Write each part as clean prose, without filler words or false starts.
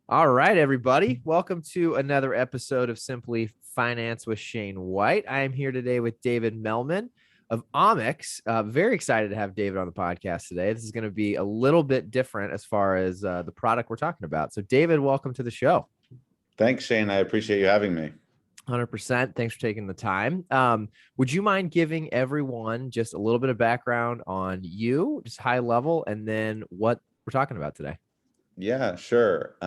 All right, everybody. Welcome to another episode of Simply Finance with Shane White. I am here today with David Mehlman of Ommix. Very excited to have David on the podcast today. This is going to be a little bit different as far as the product we're talking about. So, David, welcome to the show. Thanks, Shane. I appreciate you having me. 100%. Thanks for taking the time. Would you mind giving everyone just a little bit of background on you, just high level, and then what we're talking about today? Yeah, sure.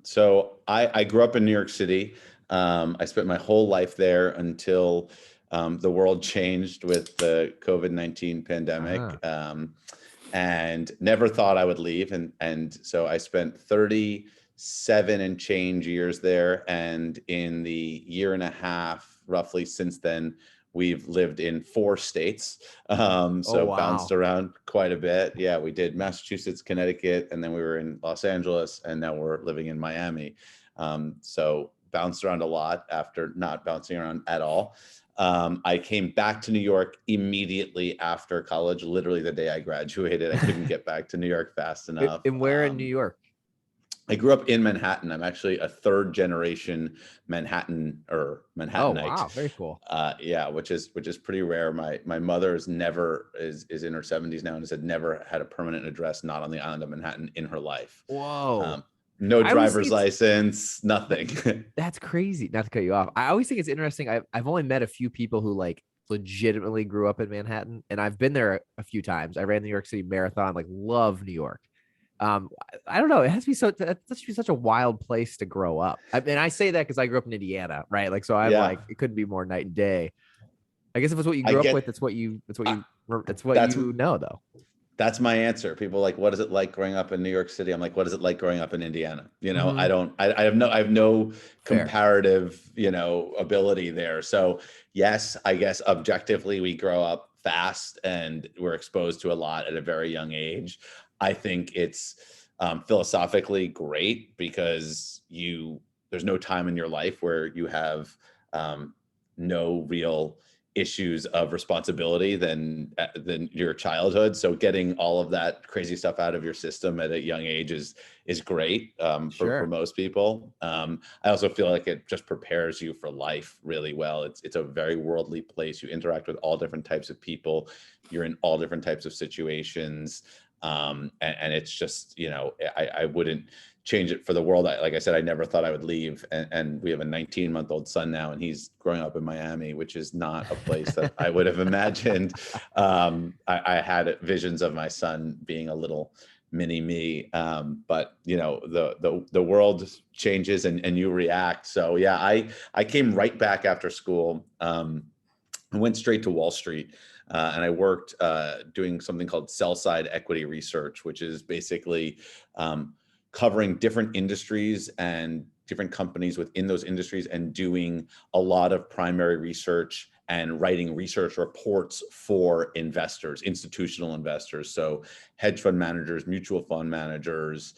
So I grew up in New York City. I spent my whole life there until the world changed with the COVID-19 pandemic, Ah, and never thought I would leave. And so I spent 37 and change years there. And in the year and a half, roughly since then, we've lived in 4 states. oh, So bounced wow. around quite a bit. Yeah, we did Massachusetts, Connecticut, and then we were in Los Angeles, and now we're living in Miami. So bounced around a lot after not bouncing around at all. I came back to New York immediately after college, literally the day I graduated. I couldn't get back to New York fast enough. And where in New York? I grew up in Manhattan. I'm actually a third generation Oh, Manhattanite. wow. Very cool. Yeah, which is pretty rare. My mother is in her 70s now and has never had a permanent address not on the island of Manhattan in her life. Whoa. Um, no I always think driver's license, nothing. that's crazy. Not to cut you off. I always think it's interesting. I've only met a few people who like legitimately grew up in Manhattan, and I've been there a few times. I ran the New York City Marathon, like love New York. I don't know. It has to be that should be such a wild place to grow up. And I say that because I grew up in Indiana, right? Like, so I'm Yeah, like, it couldn't be more night and day. I guess if it's what you I grew up get. with, I, that's what that's you know, though. That's my answer. People are like, what is it like growing up in New York City? I'm like, what is it like growing up in Indiana? Mm-hmm. I have no Fair. comparative, ability there. So yes, I guess objectively we grow up fast and we're exposed to a lot at a very young age. I think it's philosophically great because there's no time in your life where you have no real issues of responsibility than your childhood. So getting all of that crazy stuff out of your system at a young age is great for Sure. most people. I also feel like it just prepares you for life really well. It's a very worldly place. You interact with all different types of people. You're in all different types of situations. And it's just, I wouldn't change it for the world. Like I said, I never thought I would leave. And we have a 19-month-old son now, and he's growing up in Miami, which is not a place that I would have imagined. I had visions of my son being a little mini me, but the world changes and you react. So yeah, I came right back after school. I went straight to Wall Street. And I worked doing something called sell side equity research, which is basically covering different industries and different companies within those industries and doing a lot of primary research and writing research reports for investors, institutional investors. So hedge fund managers, mutual fund managers,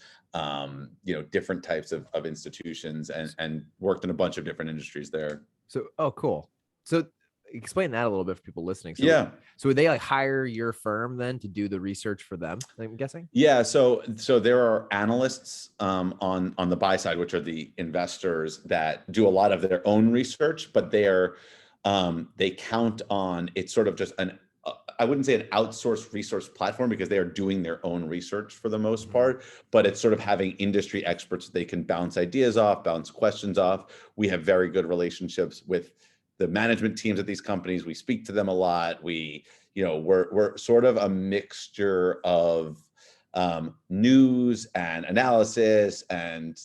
different types of institutions, and worked in a bunch of different industries there. So, oh, cool. So, explain that a little bit for people listening. Yeah. So would they like hire your firm then to do the research for them? I'm guessing. Yeah, so there are analysts on the buy side, which are the investors that do a lot of their own research, but they count on it's sort of just I wouldn't say an outsourced research platform because they are doing their own research for the most part, but it's sort of having industry experts that they can bounce ideas off, bounce questions off. We have very good relationships with the management teams at these companies. We speak to them a lot. We're sort of a mixture of news and analysis, and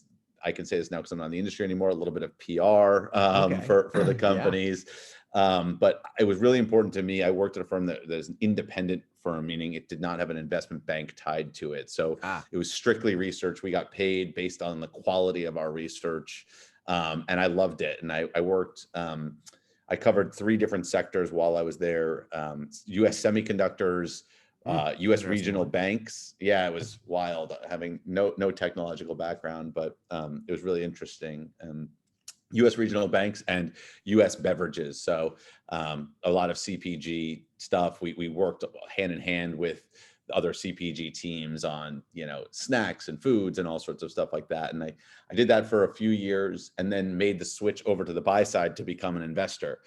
I can say this now because I'm not in the industry anymore, a little bit of PR Okay. for the Yeah. companies. But it was really important to me. I worked at a firm that is an independent firm, meaning it did not have an investment bank tied to it. So Ah, it was strictly research. We got paid based on the quality of our research. And I loved it. And I worked, I covered 3 different sectors while I was there. US semiconductors, US interesting regional one. banks. Yeah, it was wild having no technological background, but it was really interesting. US regional banks and US beverages. So a lot of CPG stuff. We worked hand in hand with other CPG teams on, snacks and foods and all sorts of stuff like that. And I did that for a few years and then made the switch over to the buy side to become an investor,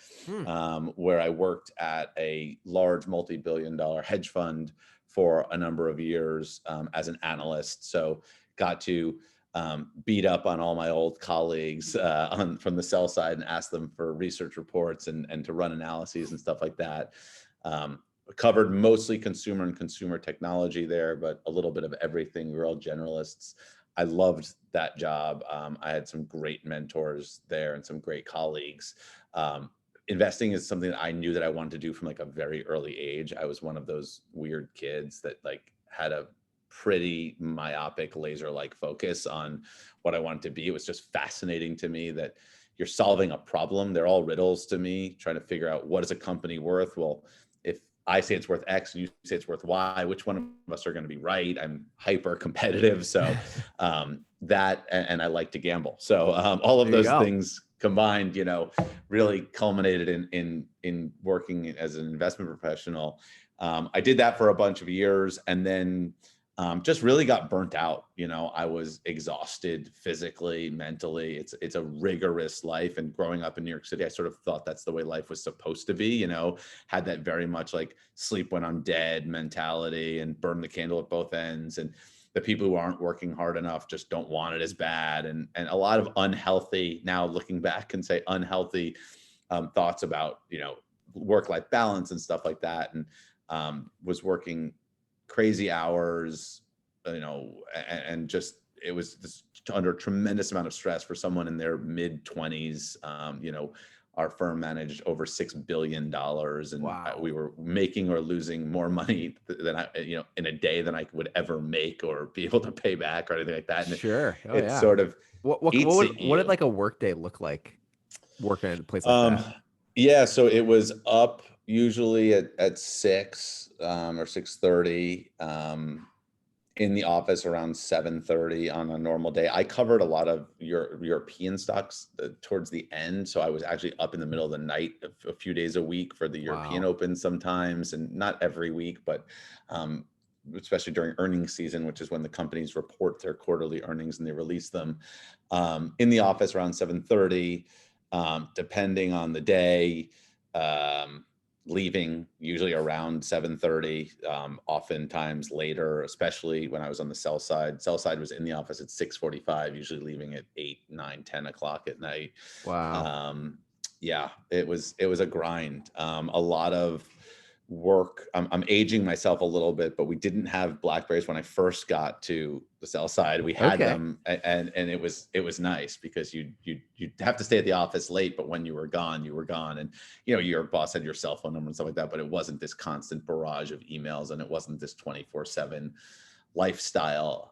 where I worked at a large multi-billion-dollar hedge fund for a number of years as an analyst. So got to beat up on all my old colleagues from the sell side and ask them for research reports and to run analyses and stuff like that. Covered mostly consumer and consumer technology there, but a little bit of everything. We were all generalists. I loved that job. I had some great mentors there and some great colleagues. Investing is something that I knew that I wanted to do from like a very early age. I was one of those weird kids that like had a pretty myopic laser-like focus on what I wanted to be. It was just fascinating to me that you're solving a problem. They're all riddles to me, trying to figure out what is a company worth. Well, if I say it's worth X and you say it's worth Y, which one of us are going to be right? I'm hyper competitive. So that, and I like to gamble. So all of those things combined, really culminated in working as an investment professional. I did that for a bunch of years and then just really got burnt out. I was exhausted physically, mentally. It's a rigorous life. And growing up in New York City, I sort of thought that's the way life was supposed to be, had that very much like sleep when I'm dead mentality and burn the candle at both ends. And the people who aren't working hard enough just don't want it as bad. And a lot of unhealthy, now looking back and say unhealthy thoughts about, work-life balance and stuff like that. And was working crazy hours, and just, it was just under a tremendous amount of stress for someone in their mid 20s. Our firm managed over $6 billion and we were making or losing more money than I, in a day than I would ever make or be able to pay back or anything like that. And it's sort of, what did like a work day look like working in a place like that? Yeah. So it was up usually at 6 or 6:30, in the office around 7:30 on a normal day. I covered a lot of European stocks towards the end. So I was actually up in the middle of the night a few days a week for the European Open sometimes, and not every week, but especially during earnings season, which is when the companies report their quarterly earnings and they release them, in the office around 7:30, depending on the day, leaving usually around 7:30, oftentimes later, especially when I was on the sell side. Sell side was in the office at 6:45, usually leaving at 8, 9, 10 o'clock at night. Yeah, it was a grind. A lot of work. I'm aging myself a little bit, but we didn't have BlackBerrys when I first got to the sell side. We had them, and it was nice because you'd have to stay at the office late, but when you were gone, you were gone. And your boss had your cell phone number and stuff like that, but it wasn't this constant barrage of emails, and it wasn't this 24/7 lifestyle.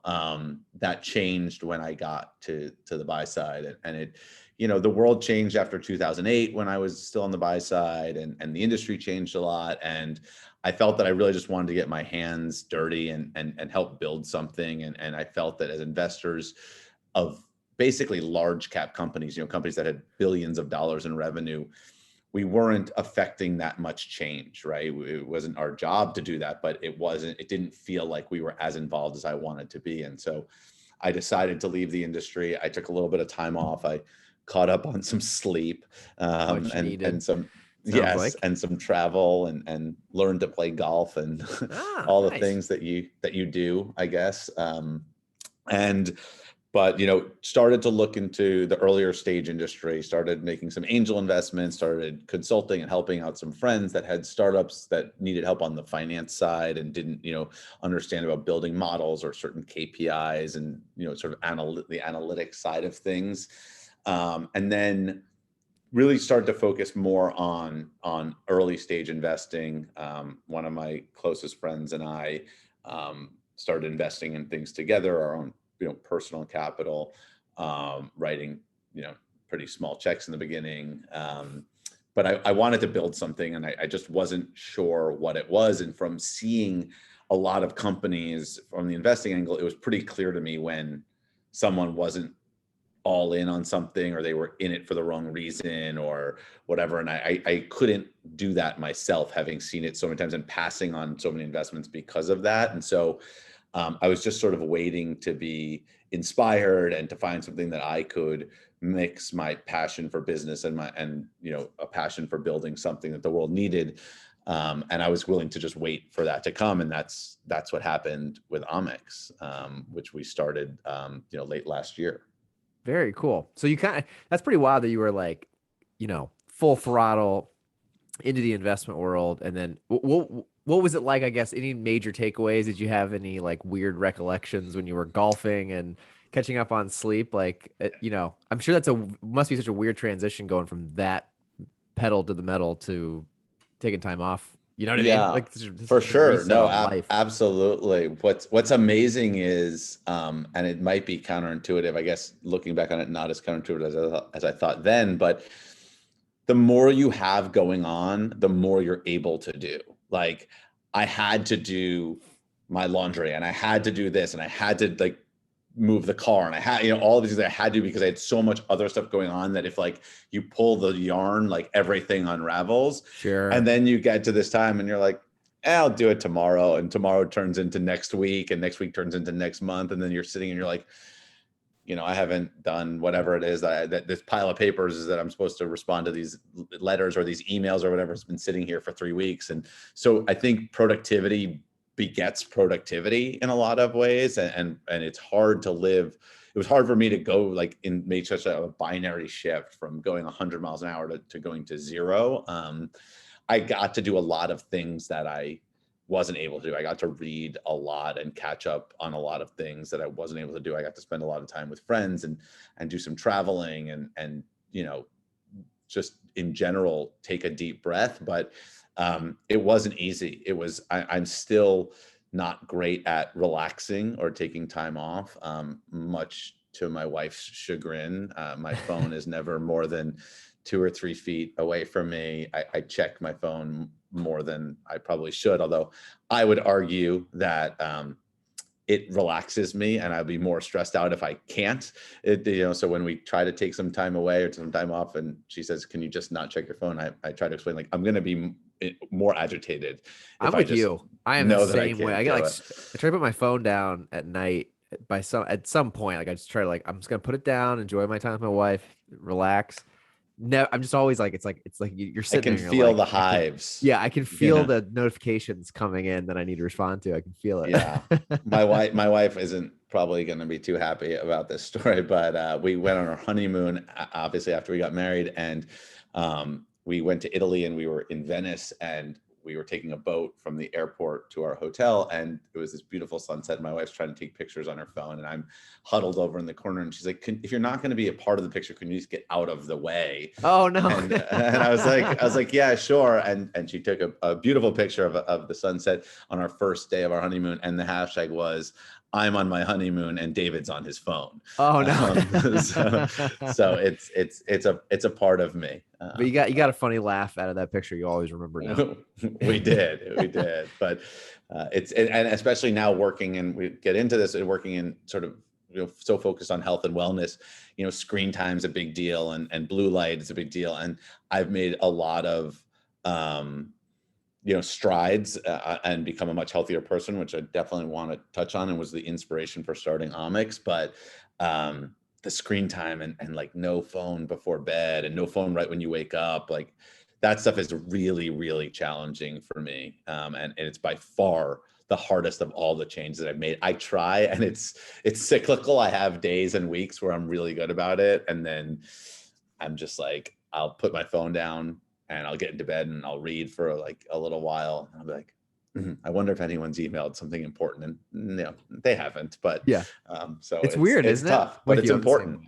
That changed when I got to the buy side, and it, the world changed after 2008 when I was still on the buy side, and the industry changed a lot. And I felt that I really just wanted to get my hands dirty and help build something. And I felt that as investors of basically large cap companies, companies that had billions of dollars in revenue, we weren't affecting that much change, right? It wasn't our job to do that, but it didn't feel like we were as involved as I wanted to be. And so I decided to leave the industry. I took a little bit of time off. I caught up on some sleep, and some, and some travel, and learned to play golf and all the things that you do, I guess. But started to look into the earlier stage industry, started making some angel investments, started consulting and helping out some friends that had startups that needed help on the finance side and didn't, understand about building models or certain KPIs and, sort of the analytics side of things. And then really started to focus more on early stage investing. One of my closest friends and I started investing in things together, our own personal capital, writing pretty small checks in the beginning. But I wanted to build something, and I just wasn't sure what it was. And from seeing a lot of companies from the investing angle, it was pretty clear to me when someone wasn't all in on something, or they were in it for the wrong reason or whatever. And I couldn't do that myself, having seen it so many times and passing on so many investments because of that. And so I was just sort of waiting to be inspired and to find something that I could mix my passion for business and a passion for building something that the world needed. And I was willing to just wait for that to come. And that's what happened with Ommix, which we started, late last year. Very cool. So that's pretty wild that you were like, full throttle into the investment world. And then what was it like? I guess any major takeaways? Did you have any like weird recollections when you were golfing and catching up on sleep? Like, I'm sure must be such a weird transition going from that pedal to the metal to taking time off. You know what I mean? Yeah, Like for this sure. reset No, on life. absolutely. What's amazing is, and it might be counterintuitive, I guess, looking back on it, not as counterintuitive as I thought then, but the more you have going on, the more you're able to do. Like, I had to do my laundry, and I had to do this, and I had to like move the car, and I had, all of these things I had to, because I had so much other stuff going on that if like you pull the yarn, like everything unravels. Sure. And then you get to this time and you're like, I'll do it tomorrow. And tomorrow turns into next week, and next week turns into next month. And then you're sitting and you're like, I haven't done whatever it is that this pile of papers is that I'm supposed to respond to these letters or these emails or whatever. It's been sitting here for 3 weeks. And so I think productivity begets productivity in a lot of ways. And it's hard to live. It was hard for me to go like make such a binary shift from going 100 miles an hour to going to 0. I got to do a lot of things that I wasn't able to do. I got to read a lot and catch up on a lot of things that I wasn't able to do. I got to spend a lot of time with friends and do some traveling and just in general take a deep breath. But it wasn't easy. I'm still not great at relaxing or taking time off, much to my wife's chagrin. My phone is never more than 2 or 3 feet away from me. I check my phone more than I probably should, although I would argue that it relaxes me, and I'd be more stressed out if I can't. So when we try to take some time away or some time off, and she says, "Can you just not check your phone?" I try to explain, like, I'm going to be more agitated if I'm I with just you. I am the know that I same way. can't I get do like, it. I try to put my phone down at night at some point. Like I just try to I'm just gonna put it down, enjoy my time with my wife, relax. No, I'm just always like, it's like you're I sitting there can and you're feel like, the hives. I can feel the notifications coming in that I need to respond to. I can feel it. Yeah. My wife isn't probably going to be too happy about this story, but we went on our honeymoon, obviously after we got married, and we went to Italy, and we were in Venice, and we were taking a boat from the airport to our hotel, and it was this beautiful sunset. My wife's trying to take pictures on her phone, and I'm huddled over in the corner, and she's like, if you're not going to be a part of the picture, can you just get out of the way? Oh no. And I was like, yeah, sure. And she took a beautiful picture of the sunset on our first day of our honeymoon, and the hashtag was, I'm on my honeymoon and David's on his phone. Oh no. So it's a part of me. But you got a funny laugh out of that picture. You always remember now. We did. But and especially now working, and we get into this, working in sort of, so focused on health and wellness, screen time is a big deal, and blue light is a big deal. And I've made a lot of, strides and become a much healthier person, which I definitely want to touch on, and was the inspiration for starting Omix. But the screen time and like no phone before bed and no phone right when you wake up, like that stuff is really, really challenging for me. And it's by far the hardest of all the changes that I've made. I try, and it's cyclical. I have days and weeks where I'm really good about it, and then I'm just like, I'll put my phone down and I'll get into bed and I'll read for like a little while. And I'll be like, I wonder if anyone's emailed something important, and no, they haven't. But yeah, so it's weird, it's isn't tough, it? but it's important.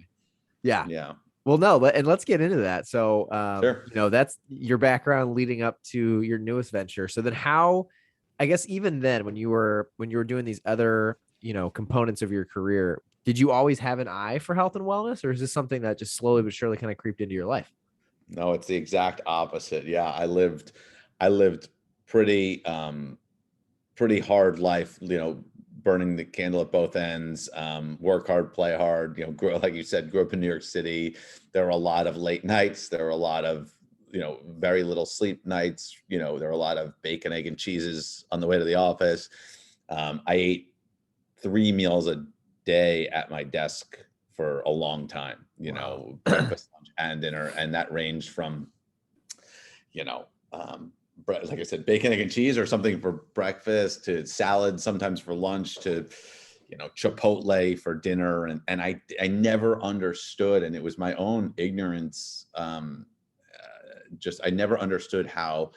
Yeah. Well, no, and let's get into that. So, Sure. That's your background leading up to your newest venture. So then how, I guess even then when you were doing these other, components of your career, did you always have an eye for health and wellness, or is this something that just slowly but surely kind of creeped into your life? No, it's the exact opposite. Yeah, I lived pretty pretty hard life, burning the candle at both ends, work hard, play hard, like you said, grew up in New York City. There were a lot of late nights. There were a lot of, very little sleep nights. There were a lot of bacon, egg, and cheeses on the way to the office. I ate 3 meals a day at my desk for a long time, Wow. breakfast, lunch, and dinner. And that ranged from, like I said, bacon, egg, and cheese or something for breakfast, to salad sometimes for lunch, to Chipotle for dinner. And I never understood, and it was my own ignorance. I never understood how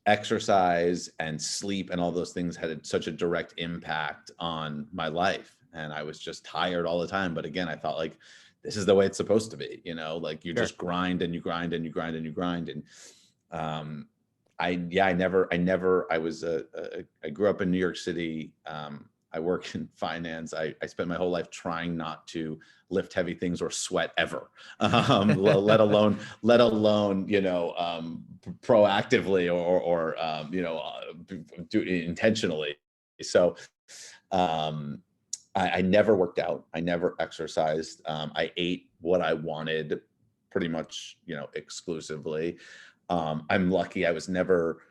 exercise and sleep and all those things had such a direct impact on my life. And I was just tired all the time. But again, I felt like this is the way it's supposed to be, like you just grind and you grind and you grind and you grind. And I grew up in New York City. I work in finance. I spent my whole life trying not to lift heavy things or sweat ever, let alone, proactively or do intentionally. So I never worked out. I never exercised. I ate what I wanted pretty much, exclusively. I'm lucky I was never,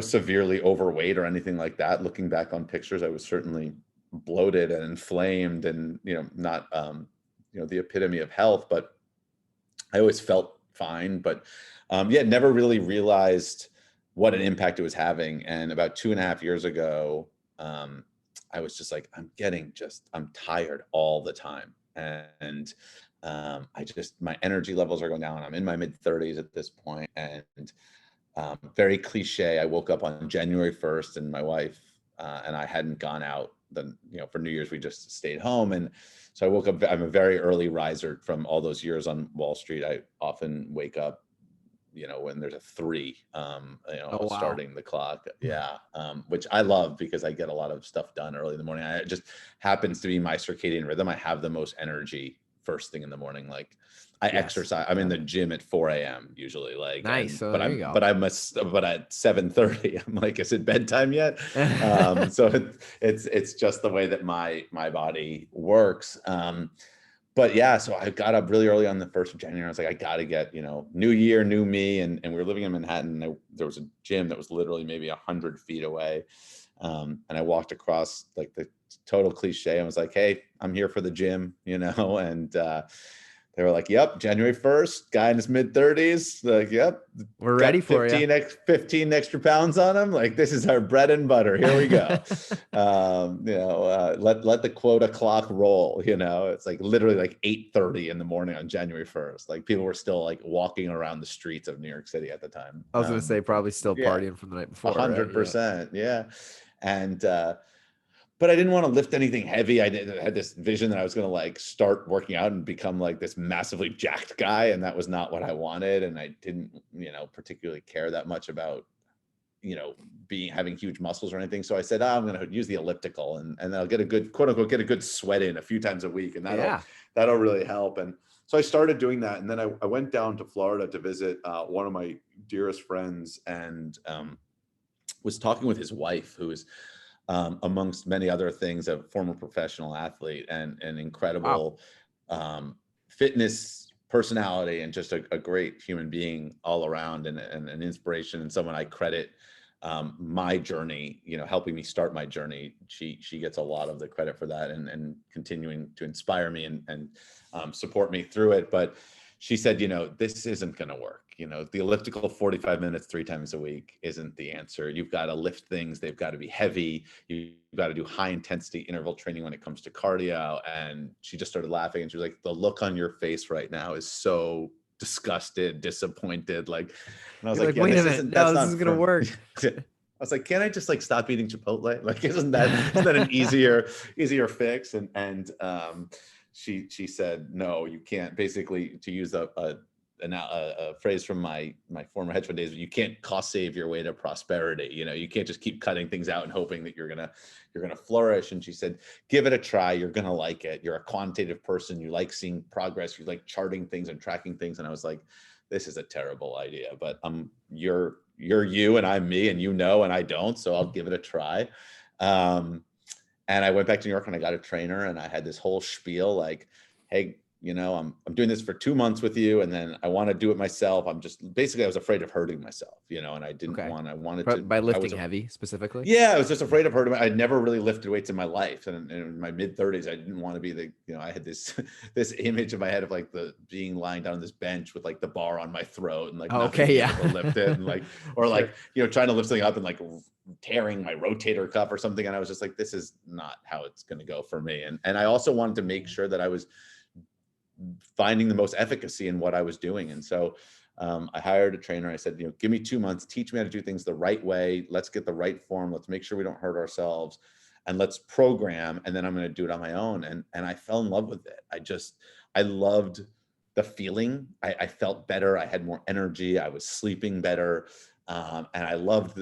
severely overweight or anything like that. Looking back on pictures, I was certainly bloated and inflamed and, not, the epitome of health, but I always felt fine. But never really realized what an impact it was having. And about 2.5 years ago, I was just like, I'm tired all the time. And my energy levels are going down. I'm in my mid-30s at this point, and very cliche. I woke up on January 1st, and my wife and I hadn't gone out. Then, for New Year's, we just stayed home. And so I woke up. I'm a very early riser from all those years on Wall Street. I often wake up, when there's a 3, Oh, wow. starting the clock. Yeah. Which I love because I get a lot of stuff done early in the morning. It just happens to be my circadian rhythm. I have the most energy first thing in the morning. Like I exercise. I'm in the gym at 4 a.m. usually. Like, nice. So but there you go. but at 7:30, I'm like, is it bedtime yet? So it's just the way that my body works. But yeah, so I got up really early on the 1st of January. I was like, I got to get, new year, new me. And we were living in Manhattan. There was a gym that was literally maybe 100 feet away. And I walked across, like, the total cliche. I was like, hey, I'm here for the gym, and they were like, yep, January 1st, guy in his mid-30s. Like, yep, we're ready for 15 extra pounds on him. Like, this is our bread and butter. Here we go. Let the quota clock roll. It's like literally like 8:30 in the morning on January 1st. Like, people were still like walking around the streets of New York City at the time. I was going to say probably still partying from the night before. 100%. Yeah. And, but I didn't want to lift anything heavy. I had this vision that I was going to like start working out and become like this massively jacked guy. And that was not what I wanted. And I didn't, particularly care that much about, having huge muscles or anything. So I said, I'm going to use the elliptical and I'll get a good, quote unquote, get a good sweat in a few times a week. And that'll really help. And so I started doing that. And then I went down to Florida to visit one of my dearest friends, and was talking with his wife, who is, amongst many other things, a former professional athlete and an incredible fitness personality, and just a great human being all around, and an inspiration, and someone I credit my journey, helping me start my journey. She gets a lot of the credit for that, and continuing to inspire me and support me through it. But she said, this isn't going to work. The elliptical 45 minutes 3 times a week isn't the answer. You've got to lift things. They've got to be heavy. You've got to do high intensity interval training when it comes to cardio. And she just started laughing, and she was like, the look on your face right now is so disgusted, disappointed. Like, and I was like, yeah, wait a minute. No, this is going to work. I was like, can't I just like stop eating Chipotle? Like, isn't that an easier fix? And she said, no, you can't. Basically, to use a phrase from my former hedge fund days, you can't cost save your way to prosperity. You can't just keep cutting things out and hoping that you're gonna flourish. And she said, give it a try. You're gonna like it. You're a quantitative person. You like seeing progress. You like charting things and tracking things. And I was like, this is a terrible idea, but you're you and I'm me, and and I don't, so I'll give it a try. And I went back to New York and I got a trainer, and I had this whole spiel like, hey, you know, I'm doing this for 2 months with you, and then I want to do it myself. I'm just basically, I was afraid of hurting myself, you know, and I didn't Okay. want, I wanted But to, by I was lifting heavy specifically? yeah, I was just afraid of hurting. I'd never really lifted weights in my life, and in my mid 30s, I didn't want to be the, you know, I had this this image in my head of like the being lying down on this bench with like the bar on my throat and like Oh, not being okay, able to lift it, and like, or Sure. like, you know, trying to lift something up and like tearing my rotator cuff or something. And I was just like, this is not how it's going to go for me. And I also wanted to make sure that I was finding the most efficacy in what I was doing. And so I hired a trainer. I said, you know, give me 2 months, teach me how to do things the right way. Let's get the right form. Let's make sure we don't hurt ourselves, and let's program. And then I'm going to do it on my own. And I fell in love with it. I loved the feeling. I felt better. I had more energy. I was sleeping better. And I loved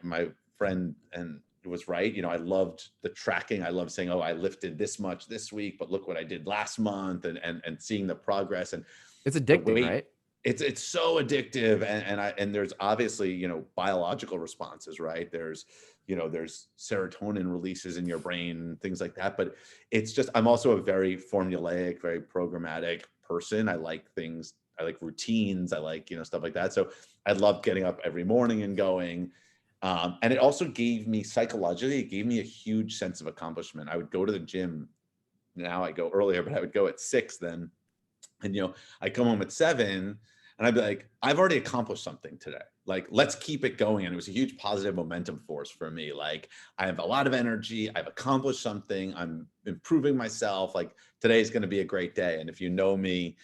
my friend, and it was right. You know, I loved the tracking. I loved saying, oh, I lifted this much this week, but look what I did last month, and seeing the progress and It's the addicting, weight. right? It's so addictive. And there's obviously, you know, biological responses, right? There's, you know, there's serotonin releases in your brain, things like that. But it's just, I'm also a very formulaic, very programmatic person. I like things, I like routines. I like, you know, stuff like that. So I love getting up every morning and going. And it also gave me psychologically, it gave me a huge sense of accomplishment. I would go to the gym. Now I go earlier, but I would go at 6 then. And, you know, I come home at 7 and I'd be like, I've already accomplished something today. Like, let's keep it going. And it was a huge positive momentum force for me. Like, I have a lot of energy. I've accomplished something. I'm improving myself. Like, today is going to be a great day. And if you know me,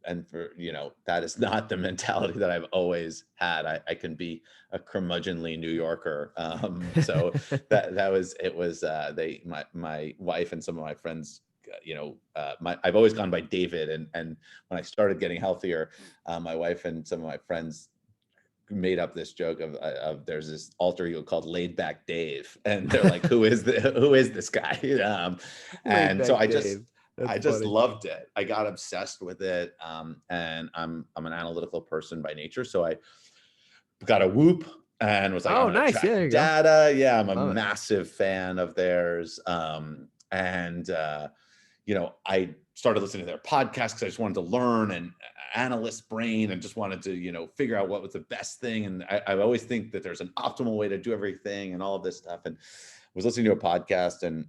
and for, you know, that is not the mentality that I've always had. I can be a curmudgeonly New Yorker. So that was, it was, my wife and some of my friends, you know, I've always gone by David. And when I started getting healthier, my wife and some of my friends made up this joke of there's this alter ego called Laid Back Dave, and they're like, who is this guy? Laid And so back Dave. I That's just funny. loved it. I got obsessed with it. And I'm an analytical person by nature, so I got a Whoop and was like, I'm Oh, gonna nice. Yeah, track there you go. data. Yeah, I'm a Love it. massive fan of theirs. And you know, I started listening to their podcast because I just wanted to learn, and analyst brain, and just wanted to, you know, figure out what was the best thing. And I always think that there's an optimal way to do everything and all of this stuff. And I was listening to a podcast, and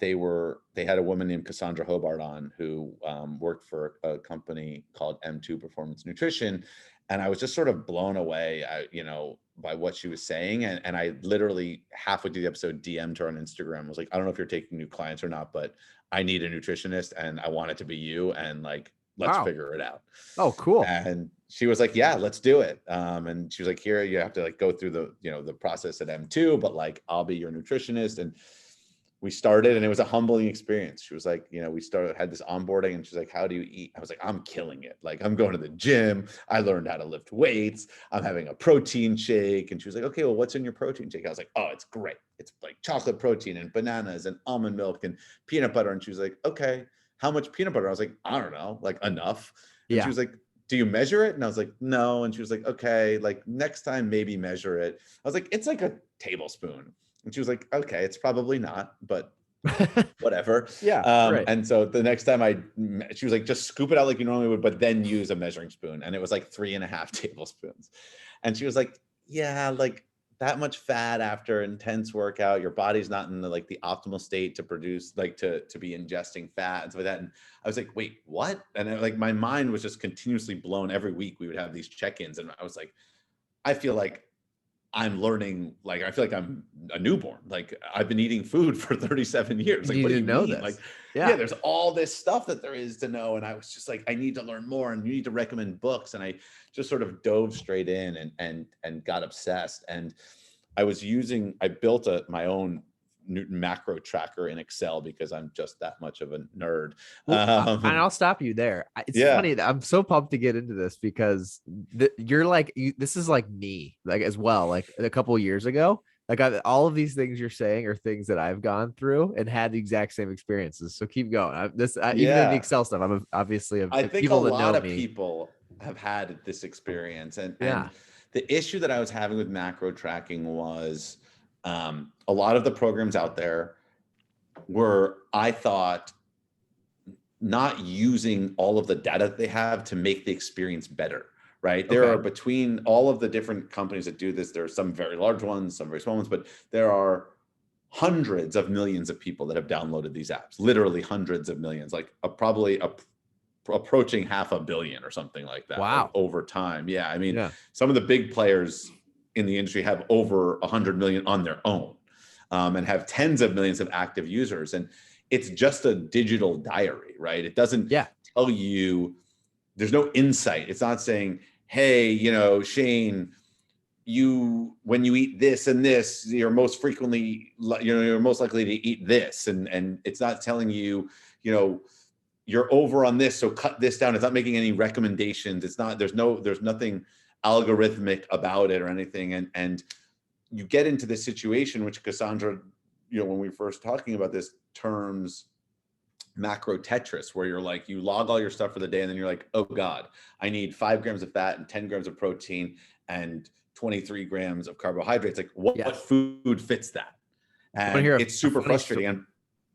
they had a woman named Cassandra Hobart on, who worked for a company called M2 Performance Nutrition. And I was just sort of blown away, you know, by what she was saying. And I literally halfway through the episode DM'd her on Instagram. I was like, I don't know if you're taking new clients or not, but I need a nutritionist and I want it to be you. And like, let's Wow. figure it out. Oh, cool. And she was like, yeah, let's do it. And she was like, here, you have to like go through the, you know, the process at M2, but like, I'll be your nutritionist. And we started, and it was a humbling experience. She was like, you know, had this onboarding, and she's like, how do you eat? I was like, I'm killing it. Like, I'm going to the gym. I learned how to lift weights. I'm having a protein shake. And she was like, okay, well, what's in your protein shake? I was like, oh, it's great. It's like chocolate protein and bananas and almond milk and peanut butter. And she was like, okay, how much peanut butter? I was like, I don't know, like enough. And she Yeah. was like, do you measure it? And I was like, no. And she was like, okay, like next time, maybe measure it. I was like, it's like a tablespoon. And she was like, okay, it's probably not, but whatever. Yeah. Right. And so the next time she was like, just scoop it out like you normally would, but then use a measuring spoon. And it was like 3.5 tablespoons. And she was like, yeah, like that much fat after intense workout, your body's not in the, like the optimal state to produce, like to be ingesting fat and stuff like that. And I was like, wait, what? And like, my mind was just continuously blown. Every week we would have these check-ins. And I was like, I feel like I'm learning, like, I feel like I'm a newborn. Like, I've been eating food for 37 years. Like, You what do you didn't know mean? Like, this. yeah, Yeah. there's all this stuff that there is to know. And I was just like, I need to learn more, and you need to recommend books. And I just sort of dove straight in and got obsessed. And I built my own macro tracker in Excel because I'm just that much of a nerd. Well, and I'll stop you there. It's Yeah. funny that I'm so pumped to get into this because you're like, this is like me, like as well. Like a couple of years ago, like all of these things you're saying are things that I've gone through and had the exact same experiences. So keep going. Even in the Yeah. Excel stuff, I'm obviously I think a people that lot know of me. people have had this experience. Yeah. And the issue that I was having with macro tracking was a lot of the programs out there were, I thought, not using all of the data that they have to make the experience better, right? There are, between all of the different companies that do this, there are some very large ones, some very small ones, but there are hundreds of millions of people that have downloaded these apps, literally hundreds of millions, like probably approaching 500 million or something like that. Wow. Like over time. Yeah. I mean, some of the big players in the industry have over 100 million on their own, and have tens of millions of active users. And it's just a digital diary, right? It doesn't tell you, there's no insight. It's not saying, hey, you know, Shane, when you eat this and this, you're most frequently, you know, you're most likely to eat this. And it's not telling you, you know, you're over on this, so cut this down. It's not making any recommendations. It's not, there's nothing algorithmic about it or anything. And you get into this situation, which Cassandra, you know, when we were first talking about this, terms macro Tetris, where you're like, you log all your stuff for the day and then you're like, oh God, I need 5 grams of fat and 10 grams of protein and 23 grams of carbohydrates. Like what food fits that? And it's super frustrating.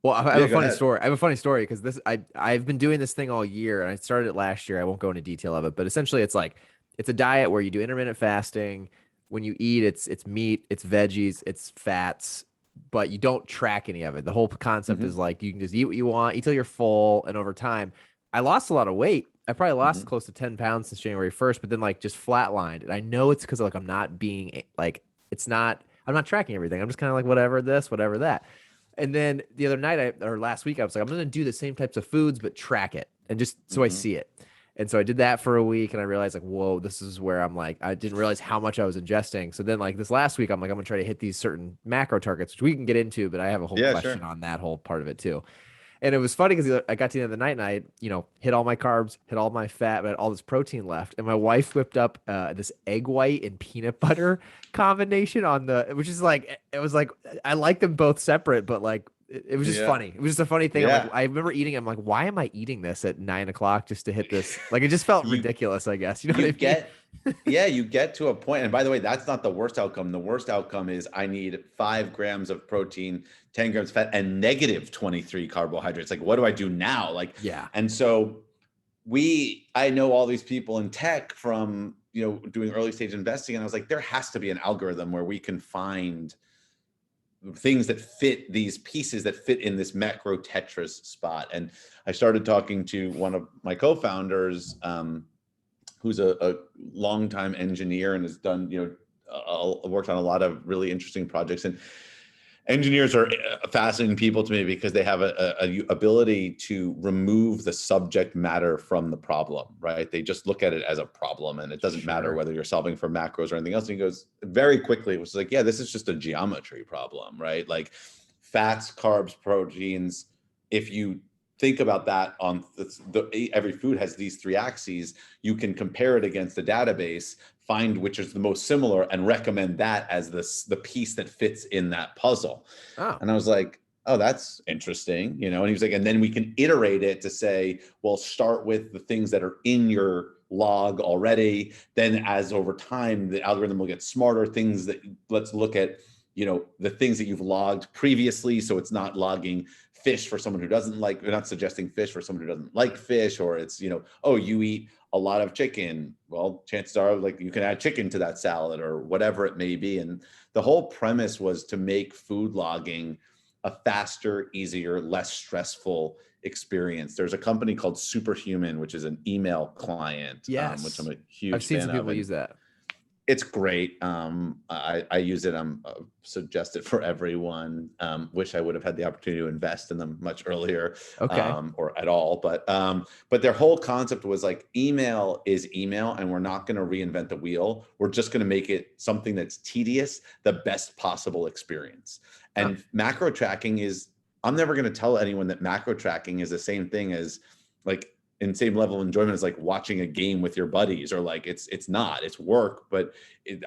Well, I have a funny story. I have a funny story because I've been doing this thing all year, and I started it last year. I won't go into detail of it, but essentially it's a diet where you do intermittent fasting. When you eat, it's meat, it's veggies, it's fats, but you don't track any of it. The whole concept is like, you can just eat what you want, eat till you're full. And over time, I lost a lot of weight. I probably lost close to 10 pounds since January 1st, but then like just flatlined. And I know it's because like I'm not being like, I'm not tracking everything. I'm just kind of like, whatever this, whatever that. And then the other night or last week, I was like, I'm going to do the same types of foods, but track it. And just so I see it. And so I did that for a week, and I realized like, whoa, this is where I'm like, I didn't realize how much I was ingesting. So then like this last week, I'm like, I'm gonna try to hit these certain macro targets, which we can get into, but I have a whole question on that whole part of it too. And it was funny because I got to the end of the night and I, you know, hit all my carbs, hit all my fat, but all this protein left. And my wife whipped up this egg white and peanut butter combination which is like, it was like, I like them both separate, but like, it was just funny. It was just a funny thing. Like, I remember eating. I'm like, why am I eating this at 9 o'clock just to hit this? Like, it just felt ridiculous, I guess. You know what I mean? You get to a point. And by the way, that's not the worst outcome. The worst outcome is I need 5 grams of protein, 10 grams of fat, and negative 23 carbohydrates. Like, what do I do now? Like, And so I know all these people in tech from, you know, doing early stage investing. And I was like, there has to be an algorithm where we can find things that fit these pieces that fit in this macro Tetris spot. And I started talking to one of my co-founders, who's a longtime engineer and has done, you know, worked on a lot of really interesting projects. And engineers are fascinating people to me because they have a ability to remove the subject matter from the problem, right? They just look at it as a problem, and it doesn't matter whether you're solving for macros or anything else. And he goes very quickly, it was like, yeah, this is just a geometry problem, right? Like fats, carbs, proteins. If you think about that on every food has these 3 axes, you can compare it against the database, find which is the most similar, and recommend that as the piece that fits in that puzzle. And I was like, oh, that's interesting, you know? And he was like, and then we can iterate it to say, well, start with the things that are in your log already. Then as over time, the algorithm will get smarter, things that, let's look at, you know, the things that you've logged previously. So it's not logging fish for someone who doesn't like, we're not suggesting fish for someone who doesn't like fish, or it's, you know, oh, you eat a lot of chicken. Well, chances are like you can add chicken to that salad or whatever it may be. And the whole premise was to make food logging a faster, easier, less stressful experience. There's a company called Superhuman, which is an email client, which I'm a huge fan of. I've seen some people use that. It's great. I use it. I'm suggest it for everyone. Wish I would have had the opportunity to invest in them much earlier, or at all. But their whole concept was like, email is email, and we're not going to reinvent the wheel. We're just going to make it something that's tedious, the best possible experience. And macro tracking is, I'm never going to tell anyone that macro tracking is the same thing as like, in same level of enjoyment as like watching a game with your buddies, or like it's not, it's work, but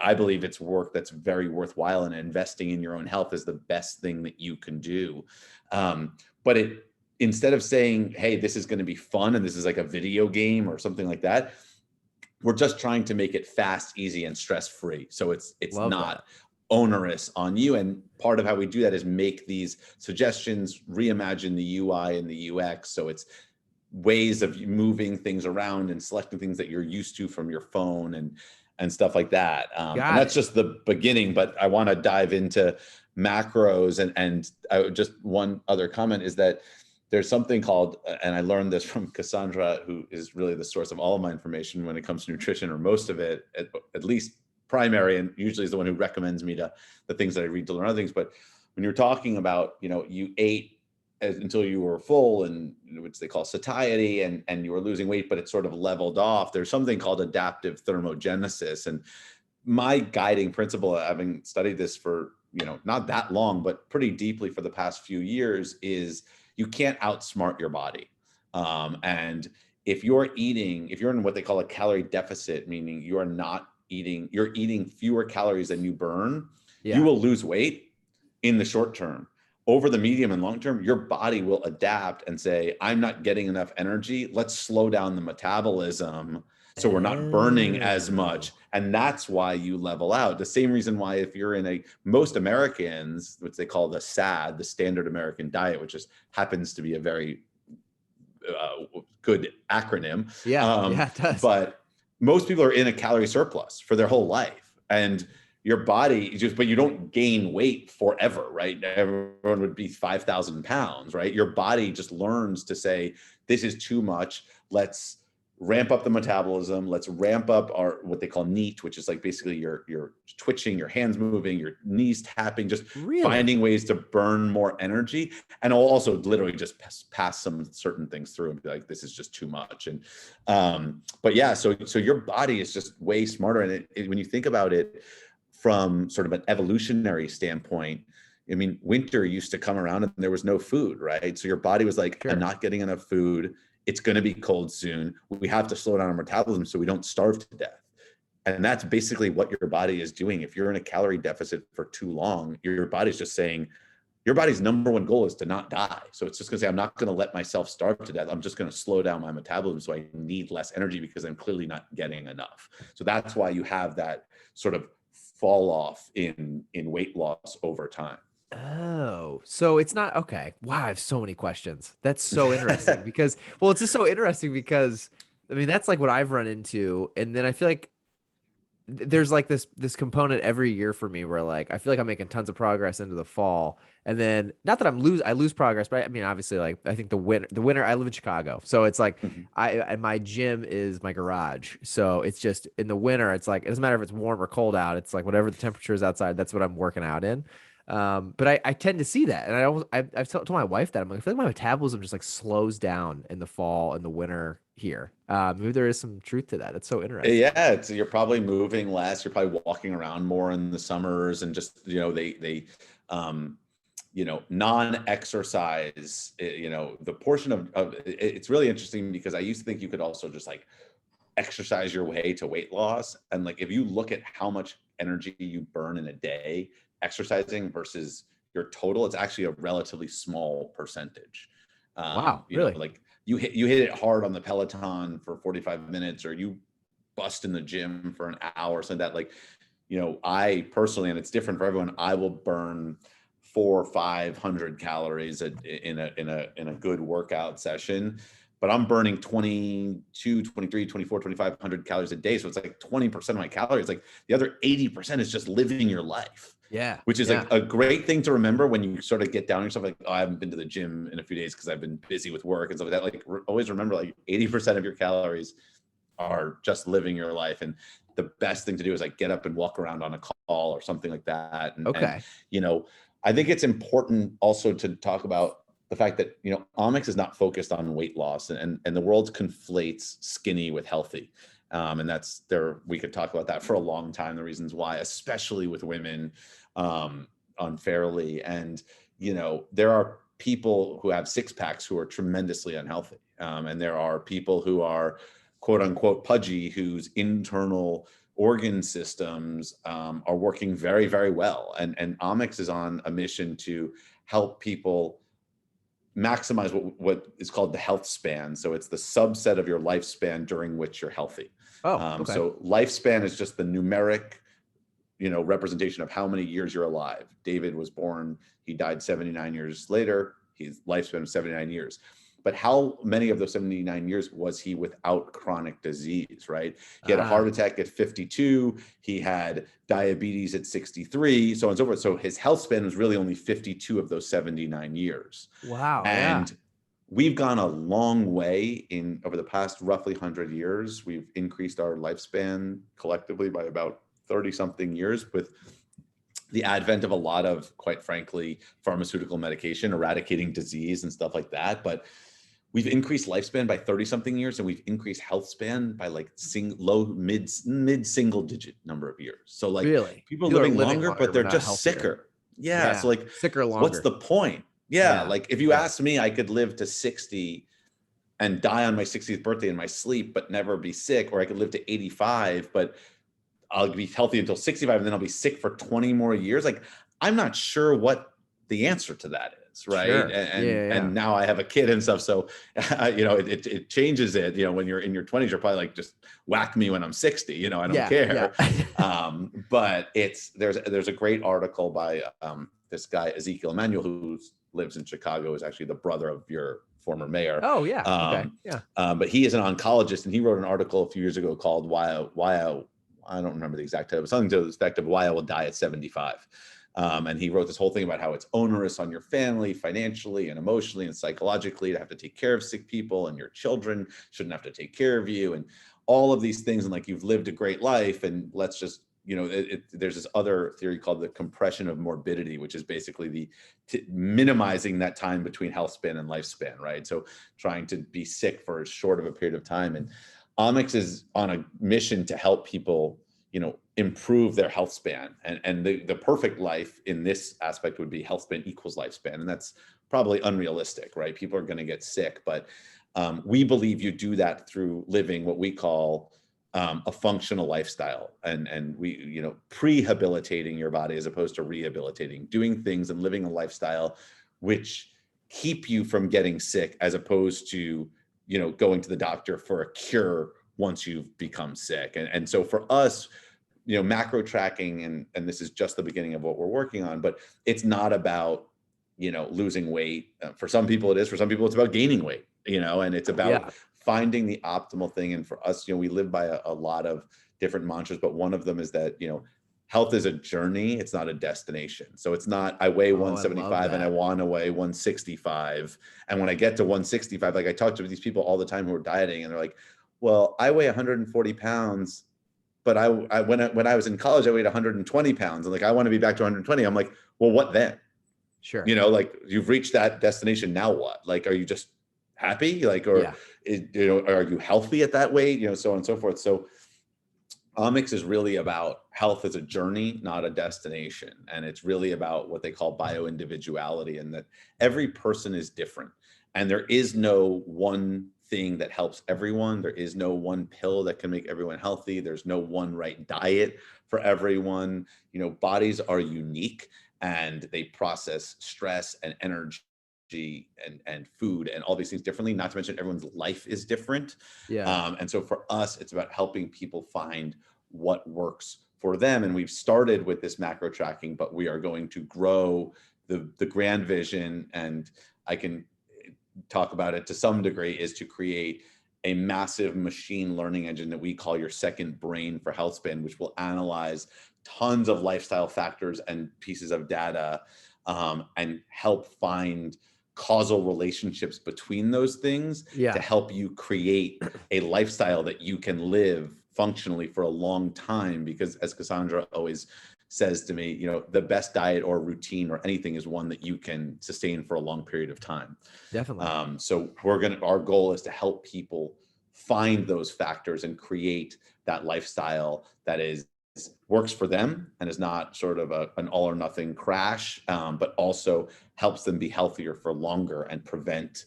I believe it's work that's very worthwhile, and investing in your own health is the best thing that you can do. But instead of saying, hey, this is going to be fun and this is like a video game or something like that, we're just trying to make it fast, easy, and stress-free. So it's not onerous on you. And part of how we do that is make these suggestions, reimagine the UI and the UX. So it's ways of moving things around and selecting things that you're used to from your phone and stuff like that. And that's just the beginning, but I want to dive into macros. And just one other comment is that there's something called, and I learned this from Cassandra, who is really the source of all of my information when it comes to nutrition, or most of it, at least primary, and usually is the one who recommends me to the things that I read to learn other things. But when you're talking about, you ate until you were full, and which they call satiety, and you were losing weight, but it sort of leveled off. There's something called adaptive thermogenesis. And my guiding principle, having studied this for, not that long, but pretty deeply for the past few years, is you can't outsmart your body. And if you're in what they call a calorie deficit, meaning you're eating fewer calories than you burn, you will lose weight in the short term. Over the medium and long term, your body will adapt and say, I'm not getting enough energy. Let's slow down the metabolism so we're not burning as much. And that's why you level out. The same reason why if you're in most Americans, which they call the SAD, the Standard American Diet, which just happens to be a very good acronym. It does. But most people are in a calorie surplus for their whole life. And your body but you don't gain weight forever, right? Everyone would be 5,000 pounds, right? Your body just learns to say, this is too much. Let's ramp up the metabolism. Let's ramp up what they call NEAT, which is like basically you're twitching, your hands moving, your knees tapping, just finding ways to burn more energy. And I'll also literally just pass some certain things through and be like, this is just too much. And, but yeah, so your body is just way smarter. And when you think about it from sort of an evolutionary standpoint, I mean, winter used to come around and there was no food, right? So your body was like, I'm not getting enough food. It's going to be cold soon. We have to slow down our metabolism so we don't starve to death. And that's basically what your body is doing. If you're in a calorie deficit for too long, your body's just saying, your body's number one goal is to not die. So it's just going to say, I'm not going to let myself starve to death. I'm just going to slow down my metabolism so I need less energy because I'm clearly not getting enough. So that's why you have that sort of fall off in weight loss over time. Oh, so it's not okay. Wow, I have so many questions. That's so interesting because, well, it's just so interesting because I mean, that's like what I've run into. And then I feel like there's like this component every year for me where like I feel like I'm making tons of progress into the fall. And then not that I lose progress, but I mean, obviously, like I think the winter, I live in Chicago. So it's like and my gym is my garage. So it's just in the winter, it's like it doesn't matter if it's warm or cold out, it's like whatever the temperature is outside, that's what I'm working out in. But I tend to see that, and I've told my wife that I'm like, I feel like my metabolism just like slows down in the fall and the winter here. Maybe there is some truth to that. It's so interesting. Yeah, you're probably moving less. You're probably walking around more in the summers, and just non-exercise. The portion of it's really interesting because I used to think you could also just like exercise your way to weight loss, and like if you look at how much energy you burn in a day exercising versus your total, it's actually a relatively small percentage. Wow, really? Like you hit it hard on the Peloton for 45 minutes, or you bust in the gym for an hour. So that like, I personally, and it's different for everyone, I will burn 400 or 500 calories in a good workout session, but I'm burning 22, 23, 24, 2,500 calories a day. So it's like 20% of my calories. Like the other 80% is just living your life. Yeah. Which is like a great thing to remember when you sort of get down on yourself, like, oh, I haven't been to the gym in a few days because I've been busy with work and stuff like that. Like always remember, like 80% of your calories are just living your life. And the best thing to do is like get up and walk around on a call or something like that. And I think it's important also to talk about the fact that, Ommix is not focused on weight loss, and the world conflates skinny with healthy. And that's there. We could talk about that for a long time, the reasons why, especially with women, unfairly. And, there are people who have six packs who are tremendously unhealthy. And there are people who are quote unquote pudgy, whose internal organ systems are working very, very well. And Omix is on a mission to help people maximize what is called the health span. So it's the subset of your lifespan during which you're healthy. Oh, okay. So lifespan is just the numeric representation of how many years you're alive. David was born, he died 79 years later, his lifespan was 79 years. But how many of those 79 years was he without chronic disease, right? He had a heart attack at 52, he had diabetes at 63, so on and so forth. So his health span was really only 52 of those 79 years. Wow. And we've gone a long way over the past roughly 100 years. We've increased our lifespan collectively by about 30 something years with the advent of a lot of, quite frankly, pharmaceutical medication, eradicating disease and stuff like that. But we've increased lifespan by 30 something years, and we've increased health span by like mid single digit number of years. So like really? people are living longer, but they're just healthier. sicker. Yeah. So like sicker longer. What's the point? Yeah. Like if you asked me, I could live to 60 and die on my 60th birthday in my sleep, but never be sick, or I could live to 85, but I'll be healthy until 65 and then I'll be sick for 20 more years. Like, I'm not sure what the answer to that is, right? Sure. And now I have a kid and stuff. So, it changes it. When you're in your 20s, you're probably like, just whack me when I'm 60, I don't care. But there's a great article by this guy, Ezekiel Emanuel, who lives in Chicago, is actually the brother of your former mayor. Oh yeah. But he is an oncologist, and he wrote an article a few years ago called why I don't remember the exact title, but something to the effect of why I will die at 75. And he wrote this whole thing about how it's onerous on your family financially and emotionally and psychologically to have to take care of sick people, and your children shouldn't have to take care of you, and all of these things. And like, you've lived a great life, and let's just, there's this other theory called the compression of morbidity, which is basically minimizing that time between health span and lifespan, right? So trying to be sick for as short of a period of time. And Ommix is on a mission to help people, improve their health span. And the perfect life in this aspect would be health span equals lifespan. And that's probably unrealistic, right? People are going to get sick, but we believe you do that through living what we call a functional lifestyle, and we, prehabilitating your body as opposed to rehabilitating, doing things and living a lifestyle which keep you from getting sick, as opposed to, going to the doctor for a cure once you've become sick. And so for us, macro tracking, and this is just the beginning of what we're working on, but it's not about, losing weight. For some people it is, for some people it's about gaining weight, and it's about finding the optimal thing. And for us, we live by a lot of different mantras, but one of them is that, health is a journey. It's not a destination. So it's not, I weigh 175 and I want to weigh 165. And when I get to 165, like I talk to these people all the time who are dieting, and they're like, well, I weigh 140 pounds, but when I was in college, I weighed 120 pounds. And like, I want to be back to 120. I'm like, well, what then? Sure. Like, you've reached that destination. Now what? Like, are you just happy? Like, or, are you healthy at that weight? So on and so forth. So Omix is really about health as a journey, not a destination. And it's really about what they call bioindividuality, and that every person is different. And there is no one thing that helps everyone. There is no one pill that can make everyone healthy. There's no one right diet for everyone. Bodies are unique, and they process stress and energy and food and all these things differently, not to mention everyone's life is different. And so for us, it's about helping people find what works for them. And we've started with this macro tracking, but we are going to grow the grand vision, and I can talk about it to some degree, is to create a massive machine learning engine that we call your second brain for health span, which will analyze tons of lifestyle factors and pieces of data, and help find causal relationships between those things to help you create a lifestyle that you can live functionally for a long time. Because as Cassandra always says to me, the best diet or routine or anything is one that you can sustain for a long period of time. Definitely. So our goal is to help people find those factors and create that lifestyle that works for them and is not sort of an all or nothing crash, but also helps them be healthier for longer and prevent,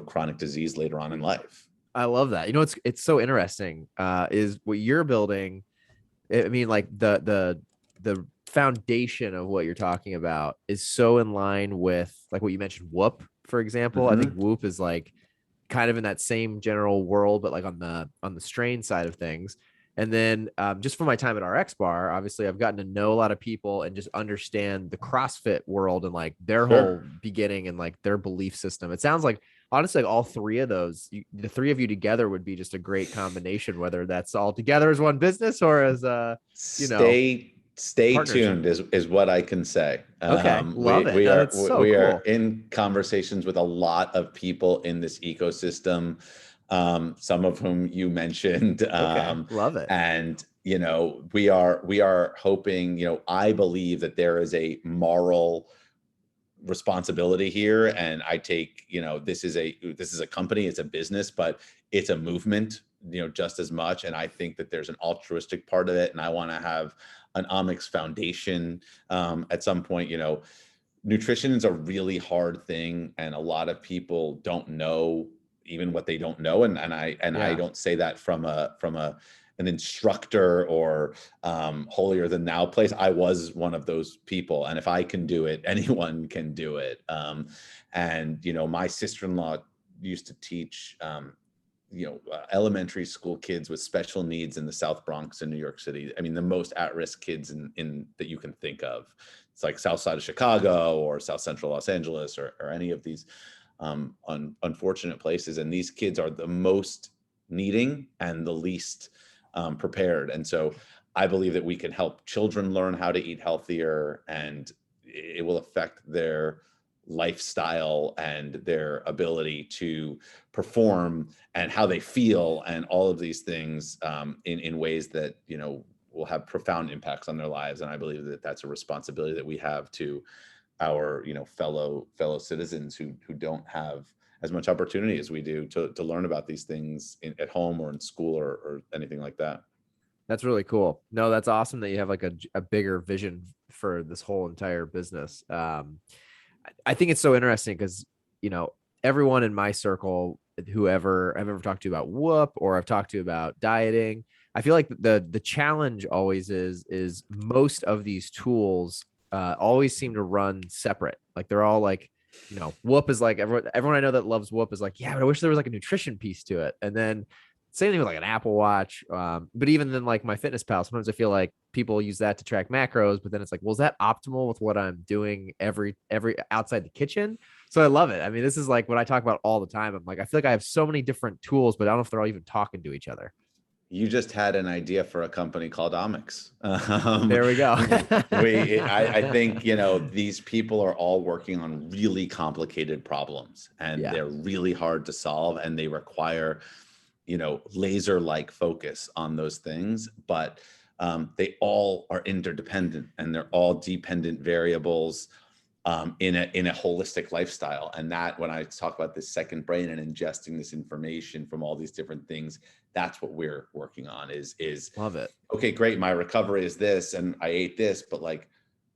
chronic disease later on in life. I love that. It's so interesting, is what you're building. I mean, like the foundation of what you're talking about is so in line with, like, what you mentioned, Whoop, for example. I think Whoop is like kind of in that same general world, but like on the strain side of things. And then just from my time at RX Bar, obviously I've gotten to know a lot of people and just understand the CrossFit world and like their Sure. whole beginning and like their belief system. It sounds like honestly, like all three of those, the three of you together would be just a great combination, whether that's all together as one business or as a, you know, Stay partnership. tuned is what I can say. Okay. Love it. We No, are that's so we are cool. in conversations with a lot of people in this ecosystem, some of whom you mentioned, Okay. Love it. and we are hoping. I believe that there is a moral responsibility here, and I take, this is a company, it's a business, but it's a movement, just as much. And I think that there's an altruistic part of it, and I want to have an Ommix foundation at some point. Nutrition is a really hard thing, and a lot of people don't know even what they don't know. And I Yeah. don't say that from an instructor or holier than thou place. I was one of those people, and if I can do it, anyone can do it. And my sister-in-law used to teach elementary school kids with special needs in the South Bronx in New York City. I mean, the most at-risk kids in that you can think of. It's like South Side of Chicago or South Central Los Angeles or any of these unfortunate places. And these kids are the most needing and the least prepared. And so I believe that we can help children learn how to eat healthier, and it will affect their lifestyle and their ability to perform and how they feel and all of these things in ways that will have profound impacts on their lives. And I believe that that's a responsibility that we have to our fellow citizens who don't have as much opportunity as we do to learn about these things at home or in school or anything like that. That's really cool. No, that's awesome that you have like a bigger vision for this whole entire business. I think it's so interesting because, everyone in my circle, whoever I've ever talked to about Whoop or I've talked to about dieting, I feel like the challenge always is most of these tools always seem to run separate. Like they're all like, Whoop is like everyone I know that loves Whoop is like, yeah, but I wish there was like a nutrition piece to it. And then same thing with like an Apple Watch. But even then, like my Fitness Pal, sometimes I feel like people use that to track macros, but then it's like, well, is that optimal with what I'm doing every outside the kitchen? So I love it. I mean, this is like what I talk about all the time. I'm like, I feel like I have so many different tools, but I don't know if they're all even talking to each other. You just had an idea for a company called Omix. There we go. I think, these people are all working on really complicated problems, and Yeah. they're really hard to solve, and they require, laser-like focus on those things. But they all are interdependent, and they're all dependent variables in a holistic lifestyle. And that, when I talk about this second brain and ingesting this information from all these different things, that's what we're working on is Love it. okay, great, my recovery is this and I ate this, but like,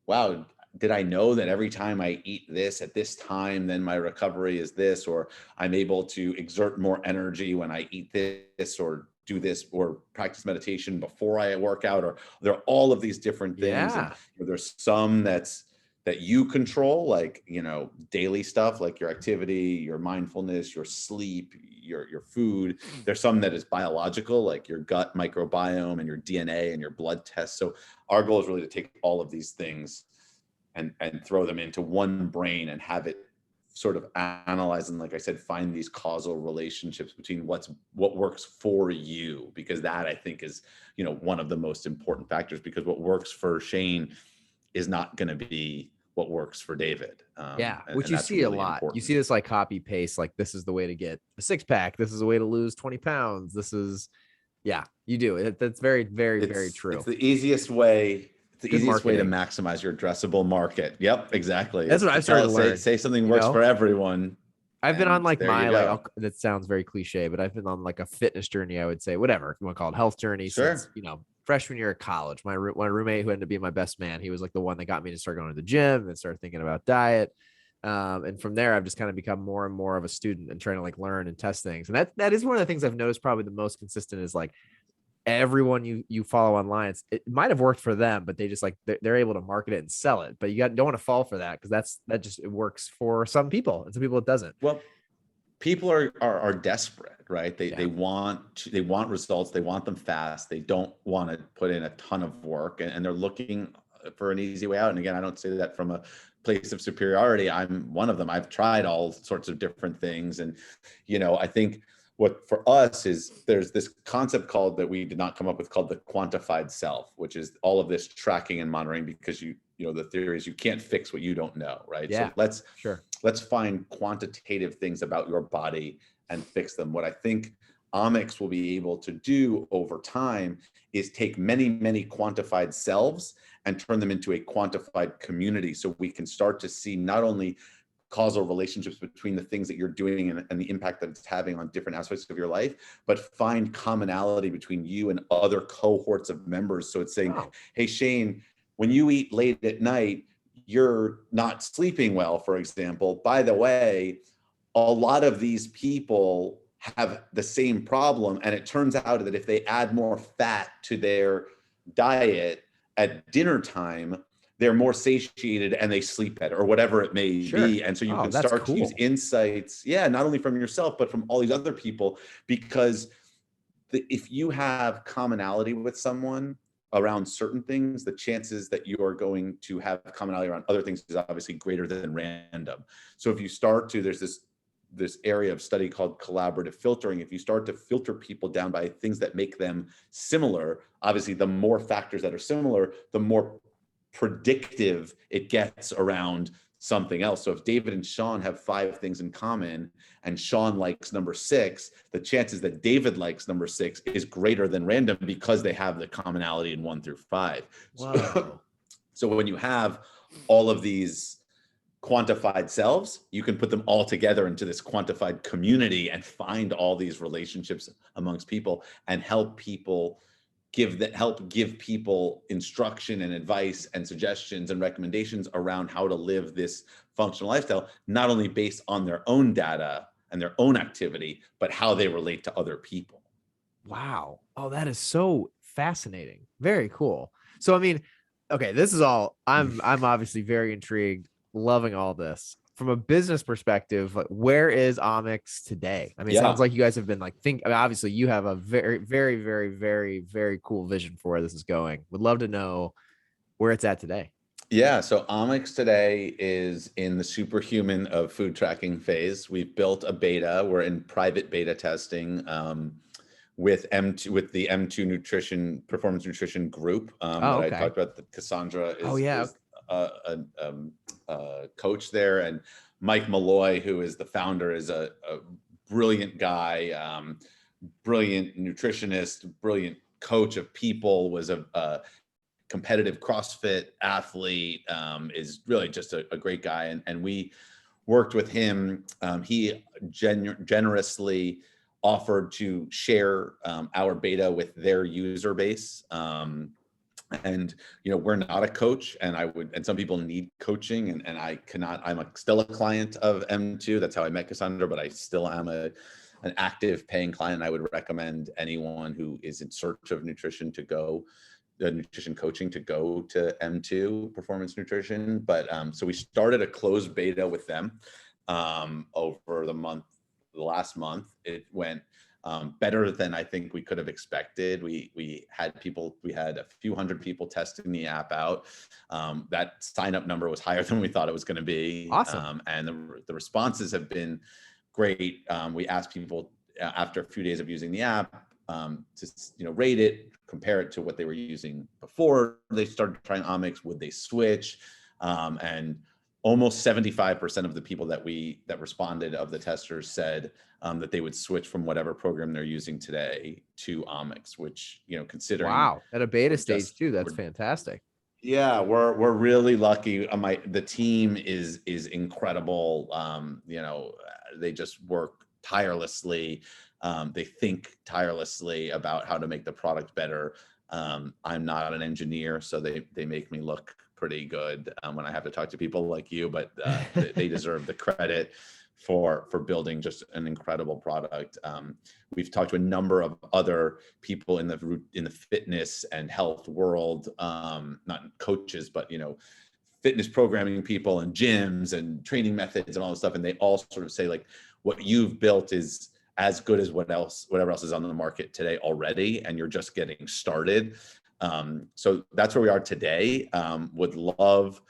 wow, did I know that every time I eat this at this time, then my recovery is this, or I'm able to exert more energy when I eat this, or do this, or practice meditation before I work out, or there are all of these different things. And Yeah. there's some that you control, like, daily stuff, like your activity, your mindfulness, your sleep, your food. There's some that is biological, like your gut microbiome and your DNA and your blood tests. So our goal is really to take all of these things and throw them into one brain and have it sort of analyze and, like I said, find these causal relationships between what works for you, because that, I think, is one of the most important factors, because what works for Shane is not going to be what works for David. Yeah, which and you that's see a really lot. You important. see this like copy paste, like this is the way to get a six pack. This is the way to lose 20 pounds. This is, yeah, you do it. That's very, very, very It's true. the easiest way. It's the Good easiest way to marketing. maximize your addressable market. Yep, exactly. That's It's what to I've started tell to say learn. say something You works know, for everyone, I've been on and like there you my like go. that sounds very cliche, but I've been on like a fitness journey. I would say whatever if you want to call it health journey since Sure. freshman year of college. My roommate who ended up being my best man, he was like the one that got me to start going to the gym and start thinking about diet. And from there, I've just kind of become more and more of a student and trying to like learn and test things. And that is one of the things I've noticed probably the most consistent is like everyone you follow online. It might have worked for them, but they just like they're able to market it and sell it. But don't want to fall for that because it works for some people and some people it doesn't. Well, people are desperate. right? They Yeah. they want results. They want them fast. They don't want to put in a ton of work, and they're looking for an easy way out. And again, I don't say that from a place of superiority. I'm one of them. I've tried all sorts of different things, and I think what for us is there's this concept called that we did not come up with called the quantified self, which is all of this tracking and monitoring, because the theory is you can't fix what you don't know, right? Yeah. So let's Sure. find quantitative things about your body and fix them. What I think Ommix will be able to do over time is take many, many quantified selves and turn them into a quantified community, so we can start to see not only causal relationships between the things that you're doing and the impact that it's having on different aspects of your life, but find commonality between you and other cohorts of members. So it's saying, Wow. hey, Shane, when you eat late at night, you're not sleeping well, for example. By the way, a lot of these people have the same problem. And it turns out that if they add more fat to their diet at dinner time, they're more satiated and they sleep better, or whatever it may Sure. be. And so you Oh, can that's start to use cool. insights, not only from yourself, but from all these other people, because if you have commonality with someone around certain things, the chances that you are going to have commonality around other things is obviously greater than random. So if you start to, there's this area of study called collaborative filtering. If you start to filter people down by things that make them similar, obviously the more factors that are similar, the more predictive it gets around something else. So if David and Sean have 5 things in common and Sean likes number 6, the chances that David likes number 6 is greater than random, because they have the commonality in 1 through 5. Whoa. So when you have all of these quantified selves, you can put them all together into this quantified community and find all these relationships amongst people and help people give people instruction and advice and suggestions and recommendations around how to live this functional lifestyle, not only based on their own data and their own activity, but how they relate to other people. Wow. Oh, that is so fascinating. Very cool. So, I mean, okay, this is all I'm obviously very intrigued, loving all this. From a business perspective, like, where is Omix today? I mean, it sounds Yeah. like you guys have been obviously you have a very, very, very, very, very cool vision for where this is going. Would love to know where it's at today. Yeah, so Omix today is in the superhuman of food tracking phase. We've built a beta. We're in private beta testing with the M2 nutrition performance nutrition group Oh, that I okay. talked about. That Cassandra Oh, is yeah. a coach there, and Mike Malloy, who is the founder, is a brilliant guy, brilliant nutritionist, brilliant coach of people. Was a competitive CrossFit athlete, is really just a great guy. And we worked with him. He generously offered to share our beta with their user base. And we're not a coach, and some people need coaching, and I cannot. Still a client of M2. That's how I met Cassandra, but I still am an active paying client. I would recommend anyone who is in search of nutrition coaching to go to M2 Performance Nutrition. But so we started a closed beta with them over the last month. It went better than I think we could have expected. We had a few hundred people testing the app out. That sign up number was higher than we thought it was going to be. Awesome. And the responses have been great. We asked people after a few days of using the app to rate it, compare it to what they were using before they started trying Omix. Would they switch? And almost 75% of the people that responded, of the testers, said that they would switch from whatever program they're using today to Omix, which, considering Wow. At a beta stage too. That's we're fantastic. yeah, we're really lucky. The team is incredible. They just work tirelessly. They think tirelessly about how to make the product better. I'm not an engineer, so they make me look pretty good when I have to talk to people like you, but they deserve the credit for building just an incredible product. We've talked to a number of other people in the fitness and health world, not coaches, but fitness programming people and gyms and training methods and all this stuff, and they all sort of say, like, what you've built is as good as whatever else is on the market today already, and you're just getting started. So that's where we are today. Would love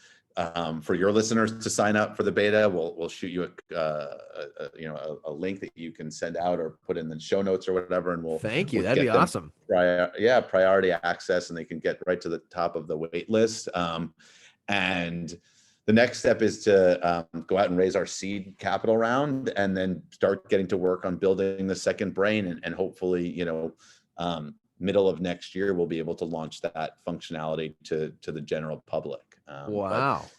for your listeners to sign up for the beta. We'll shoot you a link that you can send out or put in the show notes or whatever, and Thank you. we'll That'd get be them awesome. priority access, and they can get right to the top of the wait list. And the next step is to go out and raise our seed capital round, and then start getting to work on building the second brain, and hopefully, middle of next year, we'll be able to launch that functionality to the general public. Wow. But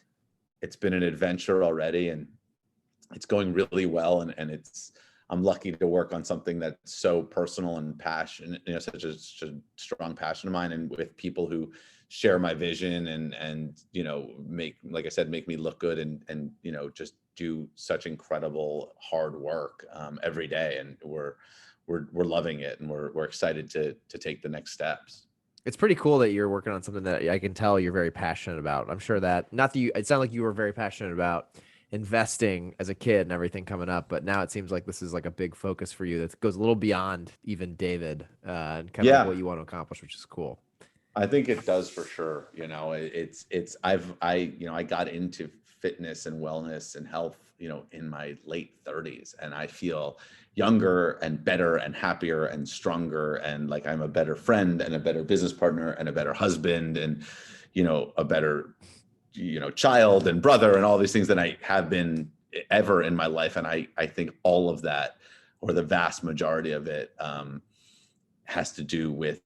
it's been an adventure already, and it's going really well. And I'm lucky to work on something that's so personal and passionate, such a strong passion of mine, and with people who share my vision and make me look good, and just do such incredible hard work every day. And we're loving it, and we're excited to take the next steps. It's pretty cool that you're working on something that I can tell you're very passionate about. I'm sure that it sounded like you were very passionate about investing as a kid and everything coming up, but now it seems like this is like a big focus for you that goes a little beyond even David, and kind of like what you want to accomplish, which is cool. I think it does for sure. I got into fitness and wellness and health, in my late 30s, and I feel younger and better and happier and stronger, and like I'm a better friend and a better business partner and a better husband and, a better, child and brother and all these things than I have been ever in my life. And I think all of that, or the vast majority of it, has to do with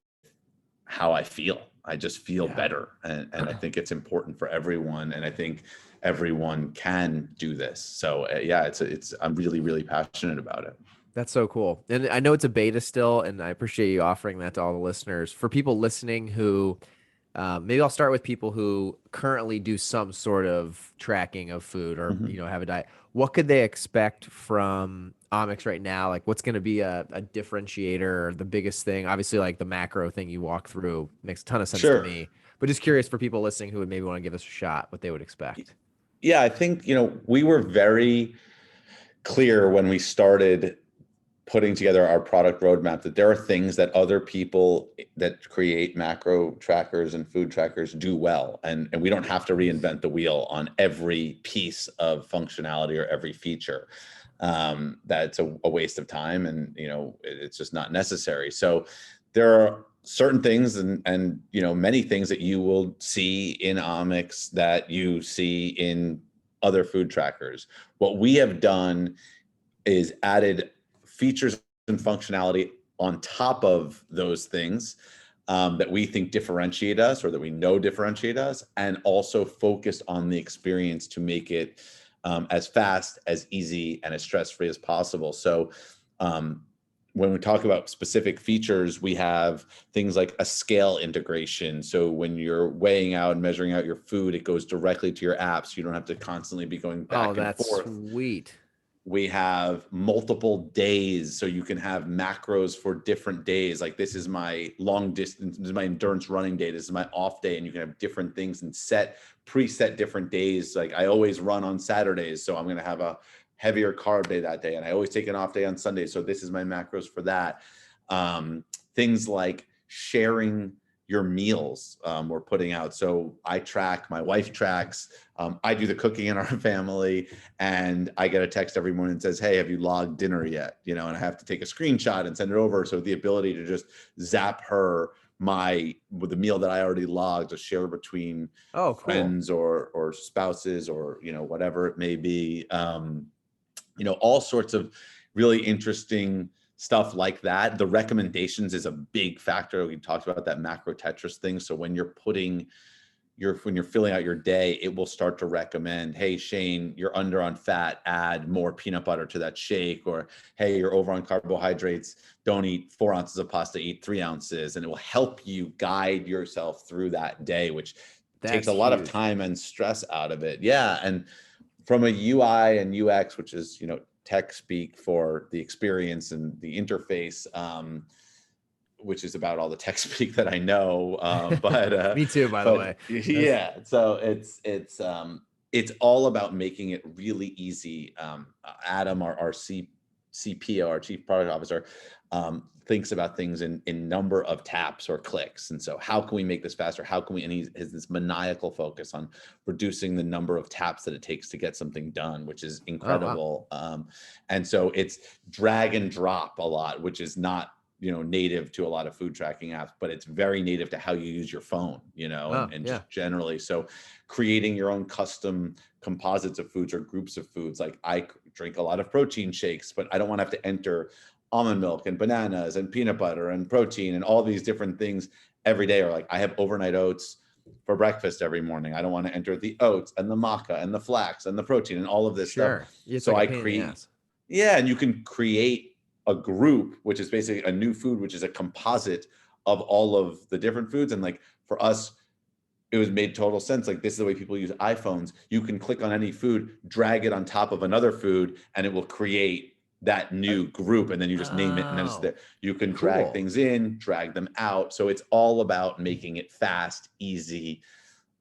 how I feel. I just feel better. And I think it's important for everyone. And I think everyone can do this. So I'm really, really passionate about it. That's so cool. And I know it's a beta still, and I appreciate you offering that to all the listeners. For people listening who, maybe I'll start with people who currently do some sort of tracking of food or, have a diet. What could they expect from Ommix right now? Like, what's going to be a differentiator, or the biggest thing? Obviously, like the macro thing you walk through makes a ton of sense to me, but just curious for people listening who would maybe want to give us a shot, what they would expect. Yeah, I think, we were very clear when we started putting together our product roadmap that there are things that other people that create macro trackers and food trackers do well. And we don't have to reinvent the wheel on every piece of functionality or every feature. That's a waste of time, and, it's just not necessary. So there are certain things and many things that you will see in Omix that you see in other food trackers. What we have done is added features and functionality on top of those things that we think differentiate us, or that we know differentiate us, and also focused on the experience to make it as fast, as easy, and as stress-free as possible. So when we talk about specific features, we have things like a scale integration. So when you're weighing out and measuring out your food, it goes directly to your app, so you don't have to constantly be going back and forth. Oh, that's sweet. We have multiple days, so you can have macros for different days. Like, this is my long distance, this is my endurance running day, this is my off day, and you can have different things and preset different days. Like, I always run on Saturdays, so I'm going to have a heavier carb day that day, and I always take an off day on Sunday, so this is my macros for that. Things like sharing your meals we're putting out. So I track, my wife tracks, I do the cooking in our family, and I get a text every morning that says, hey, have you logged dinner yet? And I have to take a screenshot and send it over. So the ability to just zap her with the meal that I already logged, to share between friends or spouses, or, whatever it may be. All sorts of really interesting stuff like that. The recommendations is a big factor. We talked about that macro Tetris thing. So when you're filling out your day, it will start to recommend, hey, Shane, you're under on fat, add more peanut butter to that shake. Or, hey, you're over on carbohydrates, don't eat 4 ounces of pasta, eat 3 ounces. And it will help you guide yourself through that day, which takes a lot of time and stress out of it. Yeah. And from a UI and UX, which is, tech speak for the experience and the interface, which is about all the tech speak that I know. But me too, by the way. Yeah. So it's all about making it really easy. Adam, our CPO, our chief product officer, thinks about things in number of taps or clicks. And so how can we make this faster? How can we, and he has this maniacal focus on reducing the number of taps that it takes to get something done, which is incredible. Oh, wow. And so it's drag and drop a lot, which is not, native to a lot of food tracking apps, but it's very native to how you use your phone, and Yeah. just generally. So creating your own custom composites of foods or groups of foods. Like I drink a lot of protein shakes, but I don't want to have to enter almond milk and bananas and peanut butter and protein and all these different things every day. Or like I have overnight oats for breakfast every morning. I don't want to enter the oats and the maca and the flax and the protein and all of this stuff. It's So like I a pain in the create, ass. yeah, and you can create a group, which is basically a new food, which is a composite of all of the different foods. And like for us, it was made total sense. Like this is the way people use iPhones. You can click on any food, drag it on top of another food, and it will create that new group. And then you just name it. And then it's there. You can drag Cool. things in, drag them out. So it's all about making it fast, easy,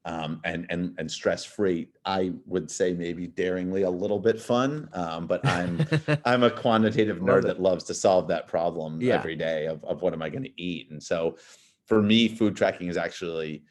and stress-free. I would say maybe daringly a little bit fun, but I'm a quantitative nerd that loves to solve that problem every day of what am I going to eat. And so for me, food tracking is actually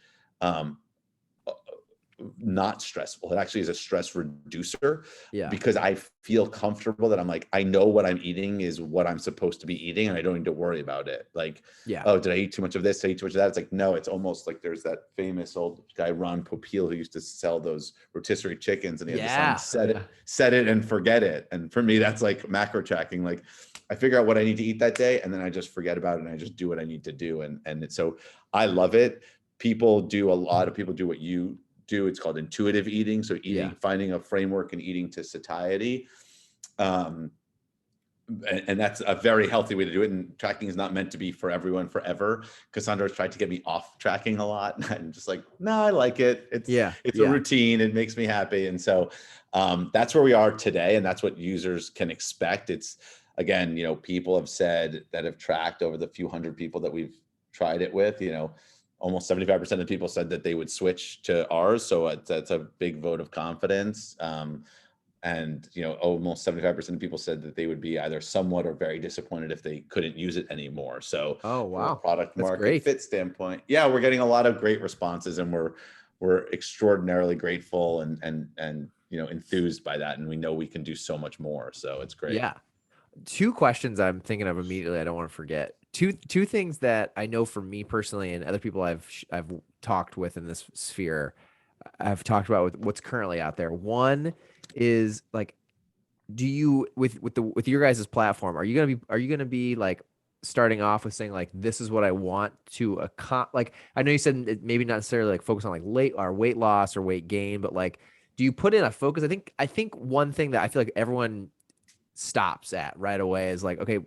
not stressful. It actually is a stress reducer because I feel comfortable that I'm like, I know what I'm eating is what I'm supposed to be eating, and I don't need to worry about it. Like, oh, did I eat too much of this? Did I eat too much of that? It's like, no, it's almost like there's that famous old guy, Ron Popeil, who used to sell those rotisserie chickens, and he had the sign, set it and forget it. And for me, that's like macro tracking. Like I figure out what I need to eat that day, and then I just forget about it and I just do what I need to do. And so I love it. A lot of people do what you do. It's called intuitive eating. So finding a framework and eating to satiety. And that's a very healthy way to do it. And tracking is not meant to be for everyone forever. Cassandra's tried to get me off tracking a lot. And I'm just like, no, I like it. It's a routine. It makes me happy. And so that's where we are today. And that's what users can expect. It's, again, people have said that have tracked over the few hundred people that we've tried it with, almost 75% of people said that they would switch to ours. So that's a big vote of confidence. And almost 75% of people said that they would be either somewhat or very disappointed if they couldn't use it anymore. So from a product market fit standpoint, we're getting a lot of great responses, and we're extraordinarily grateful and enthused by that. And we know we can do so much more. So it's great. Yeah. Two questions I'm thinking of immediately. I don't want to forget. Two things that I know for me personally and other people I've talked with in this sphere, I've talked about with what's currently out there. One is like, do you with your guys' platform, are you gonna be like starting off with saying like, this is what I want to like, I know you said maybe not necessarily like focus on like weight loss or weight gain, but like, do you put in a focus? I think one thing that I feel like everyone stops at right away is like, okay,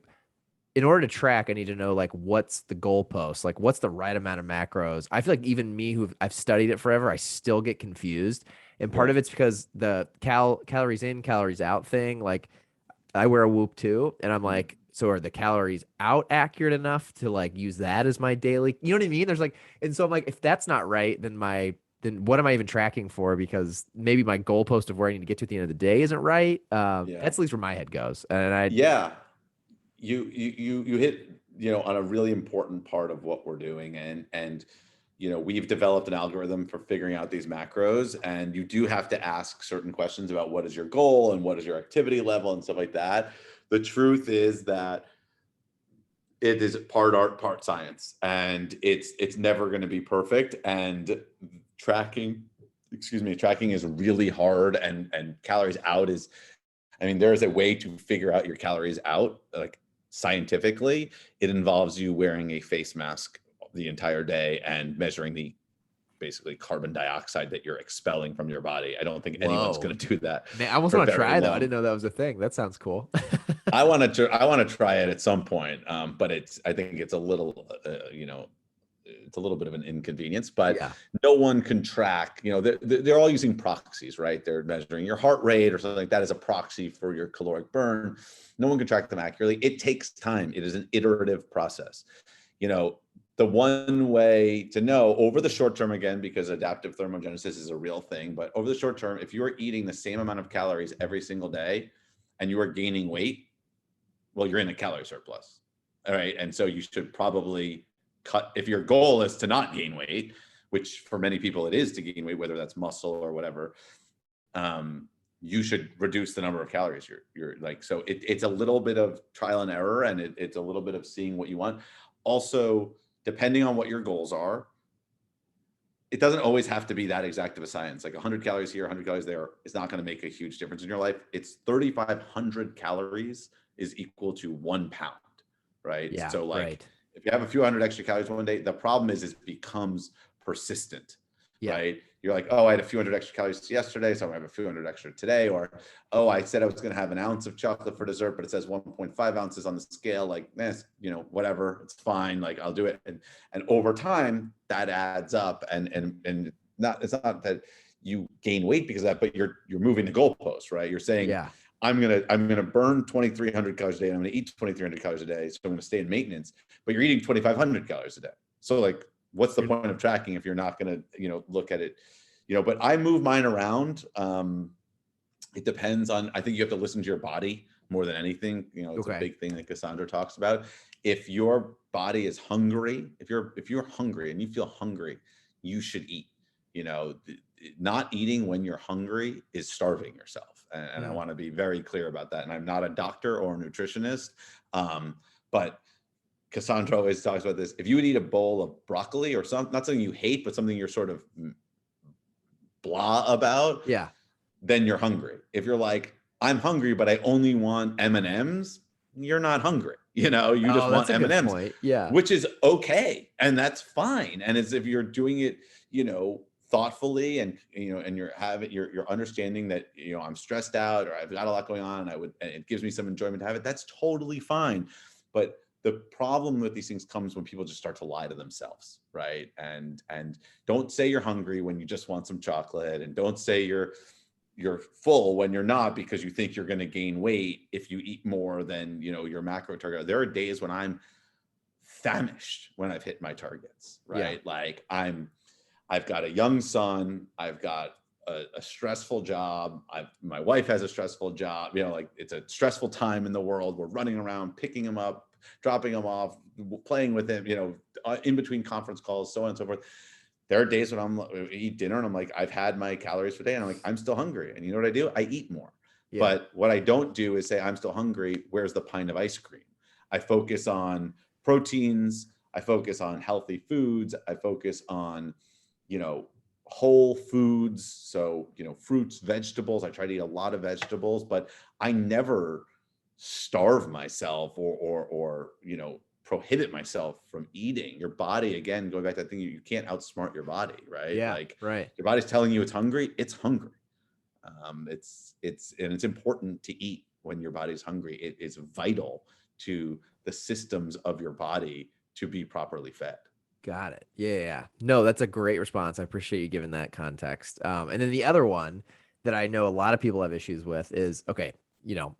in order to track, I need to know like what's the goalpost, like what's the right amount of macros. I feel like even me, I've studied it forever, I still get confused, and part of it's because the calories in, calories out thing. Like I wear a Whoop too, and I'm like, so are the calories out accurate enough to like use that as my daily? You know what I mean? There's like, and so I'm like, if that's not right, then what am I even tracking for? Because maybe my goalpost of where I need to get to at the end of the day isn't right. That's at least where my head goes. And you hit, on a really important part of what we're doing. And we've developed an algorithm for figuring out these macros, and you do have to ask certain questions about what is your goal and what is your activity level and stuff like that. The truth is that it is part art, part science, and it's never going to be perfect. And tracking is really hard, and calories out is, there is a way to figure out your calories out, like scientifically. It involves you wearing a face mask the entire day and measuring the basically carbon dioxide that you're expelling from your body. I don't think anyone's going to do that. Man, I almost want to try though. I didn't know that was a thing. That sounds cool. I want to try it at some point. But I think it's a little, it's a little bit of an inconvenience, but no one can track, they're all using proxies, right? They're measuring your heart rate or something like that as a proxy for your caloric burn. No one can track them accurately. It takes time. It is an iterative process. The one way to know over the short term, again, because adaptive thermogenesis is a real thing, but over the short term, if you are eating the same amount of calories every single day and you are gaining weight, well, you're in a calorie surplus. All right. And so you should probably cut, if your goal is to not gain weight, which for many people it is to gain weight, whether that's muscle or whatever, you should reduce the number of calories you're like, so it's a little bit of trial and error, and it's a little bit of seeing what you want. Also, depending on what your goals are, it doesn't always have to be that exact of a science. Like 100 calories here, 100 calories there is not going to make a huge difference in your life. It's 3,500 calories is equal to 1 pound, right? Yeah, So like, right. if you have a few hundred extra calories one day, the problem is it becomes persistent, Yeah. right? You're like, oh, I had a few hundred extra calories yesterday, so I have a few hundred extra today. Or, oh, I said I was going to have an ounce of chocolate for dessert, but it says 1.5 ounces on the scale. Like, whatever, it's fine. Like, I'll do it. And over time, that adds up. And it's not that you gain weight because of that, but you're moving the goalpost, right? You're saying, Yeah. I'm gonna burn 2,300 calories a day, and I'm gonna eat 2,300 calories a day, so I'm gonna stay in maintenance. But you're eating 2,500 calories a day. So like, what's the point of tracking if you're not gonna, look at it, But I move mine around. It depends on. I think you have to listen to your body more than anything. It's a big thing that Cassandra talks about. If your body is hungry, if you're hungry and you feel hungry, you should eat. Not eating when you're hungry is starving yourself. And I want to be very clear about that. And I'm not a doctor or a nutritionist, but Cassandra always talks about this. If you would eat a bowl of broccoli or not something you hate, but something you're sort of blah about, Yeah. then you're hungry. If you're like, I'm hungry, but I only want M&Ms, you're not hungry. You just want M&Ms, yeah, which is okay. And that's fine. And as if you're doing it, thoughtfully, and and you're understanding that I'm stressed out, or I've got a lot going on, and it gives me some enjoyment to have it, that's totally fine. But the problem with these things comes when people just start to lie to themselves, right? And don't say you're hungry when you just want some chocolate, and don't say you're full when you're not, because you think you're going to gain weight if you eat more than your macro target. There are days when I'm famished when I've hit my targets, right? Yeah. Like I've got a young son. I've got a stressful job. My wife has a stressful job. Like it's a stressful time in the world. We're running around, picking him up, dropping him off, playing with him, in between conference calls, so on and so forth. There are days when I eat dinner and I'm like, I've had my calories for the day, and I'm like, I'm still hungry. And you know what I do? I eat more. Yeah. But what I don't do is say, I'm still hungry. Where's the pint of ice cream? I focus on proteins. I focus on healthy foods. I focus on whole foods. So, fruits, vegetables. I try to eat a lot of vegetables, but I never starve myself or prohibit myself from eating. Your body, again, going back to that thing, you can't outsmart your body, right? Yeah, like right. Your body's telling you it's hungry. It's hungry. It's important to eat when your body's hungry. It is vital to the systems of your body to be properly fed. Got it. Yeah. No, that's a great response. I appreciate you giving that context. And then the other one that I know a lot of people have issues with is, okay,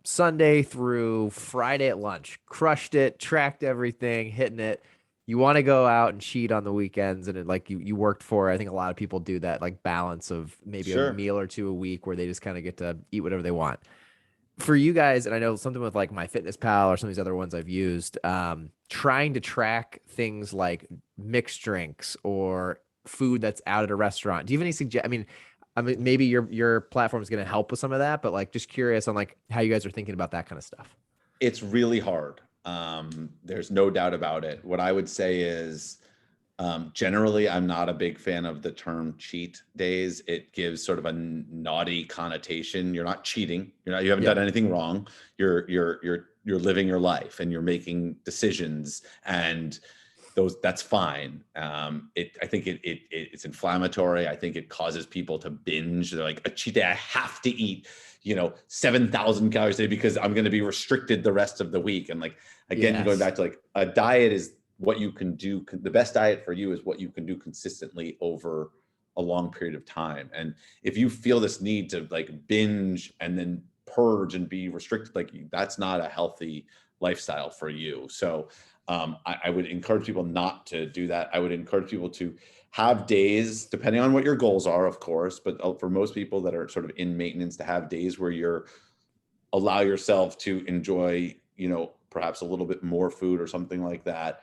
Sunday through Friday at lunch, crushed it, tracked everything, hitting it. You want to go out and cheat on the weekends, and you worked for it. I think a lot of people do that, like balance of maybe a meal or two a week where they just kind of get to eat whatever they want. For you guys, and I know something with like MyFitnessPal or some of these other ones I've used, trying to track things like mixed drinks or food that's out at a restaurant. Do you have any I mean, maybe your platform is going to help with some of that, but like, just curious on like how you guys are thinking about that kind of stuff. It's really hard. There's no doubt about it. What I would say is, generally, I'm not a big fan of the term cheat days. It gives sort of a naughty connotation. You're not cheating. You haven't done anything wrong. You're living your life and you're making decisions, and that's fine. I think it's inflammatory. I think it causes people to binge. They're like, a cheat day, I have to eat 7,000 calories a day because I'm going to be restricted the rest of the week. And like, again, going back to like, a diet is what you can do. The best diet for you is what you can do consistently over a long period of time. And if you feel this need to like binge and then purge and be restricted, like that's not a healthy lifestyle for you. So I would encourage people not to do that. I would encourage people to have days, depending on what your goals are, of course, but for most people that are sort of in maintenance, to have days where allow yourself to enjoy, perhaps a little bit more food or something like that.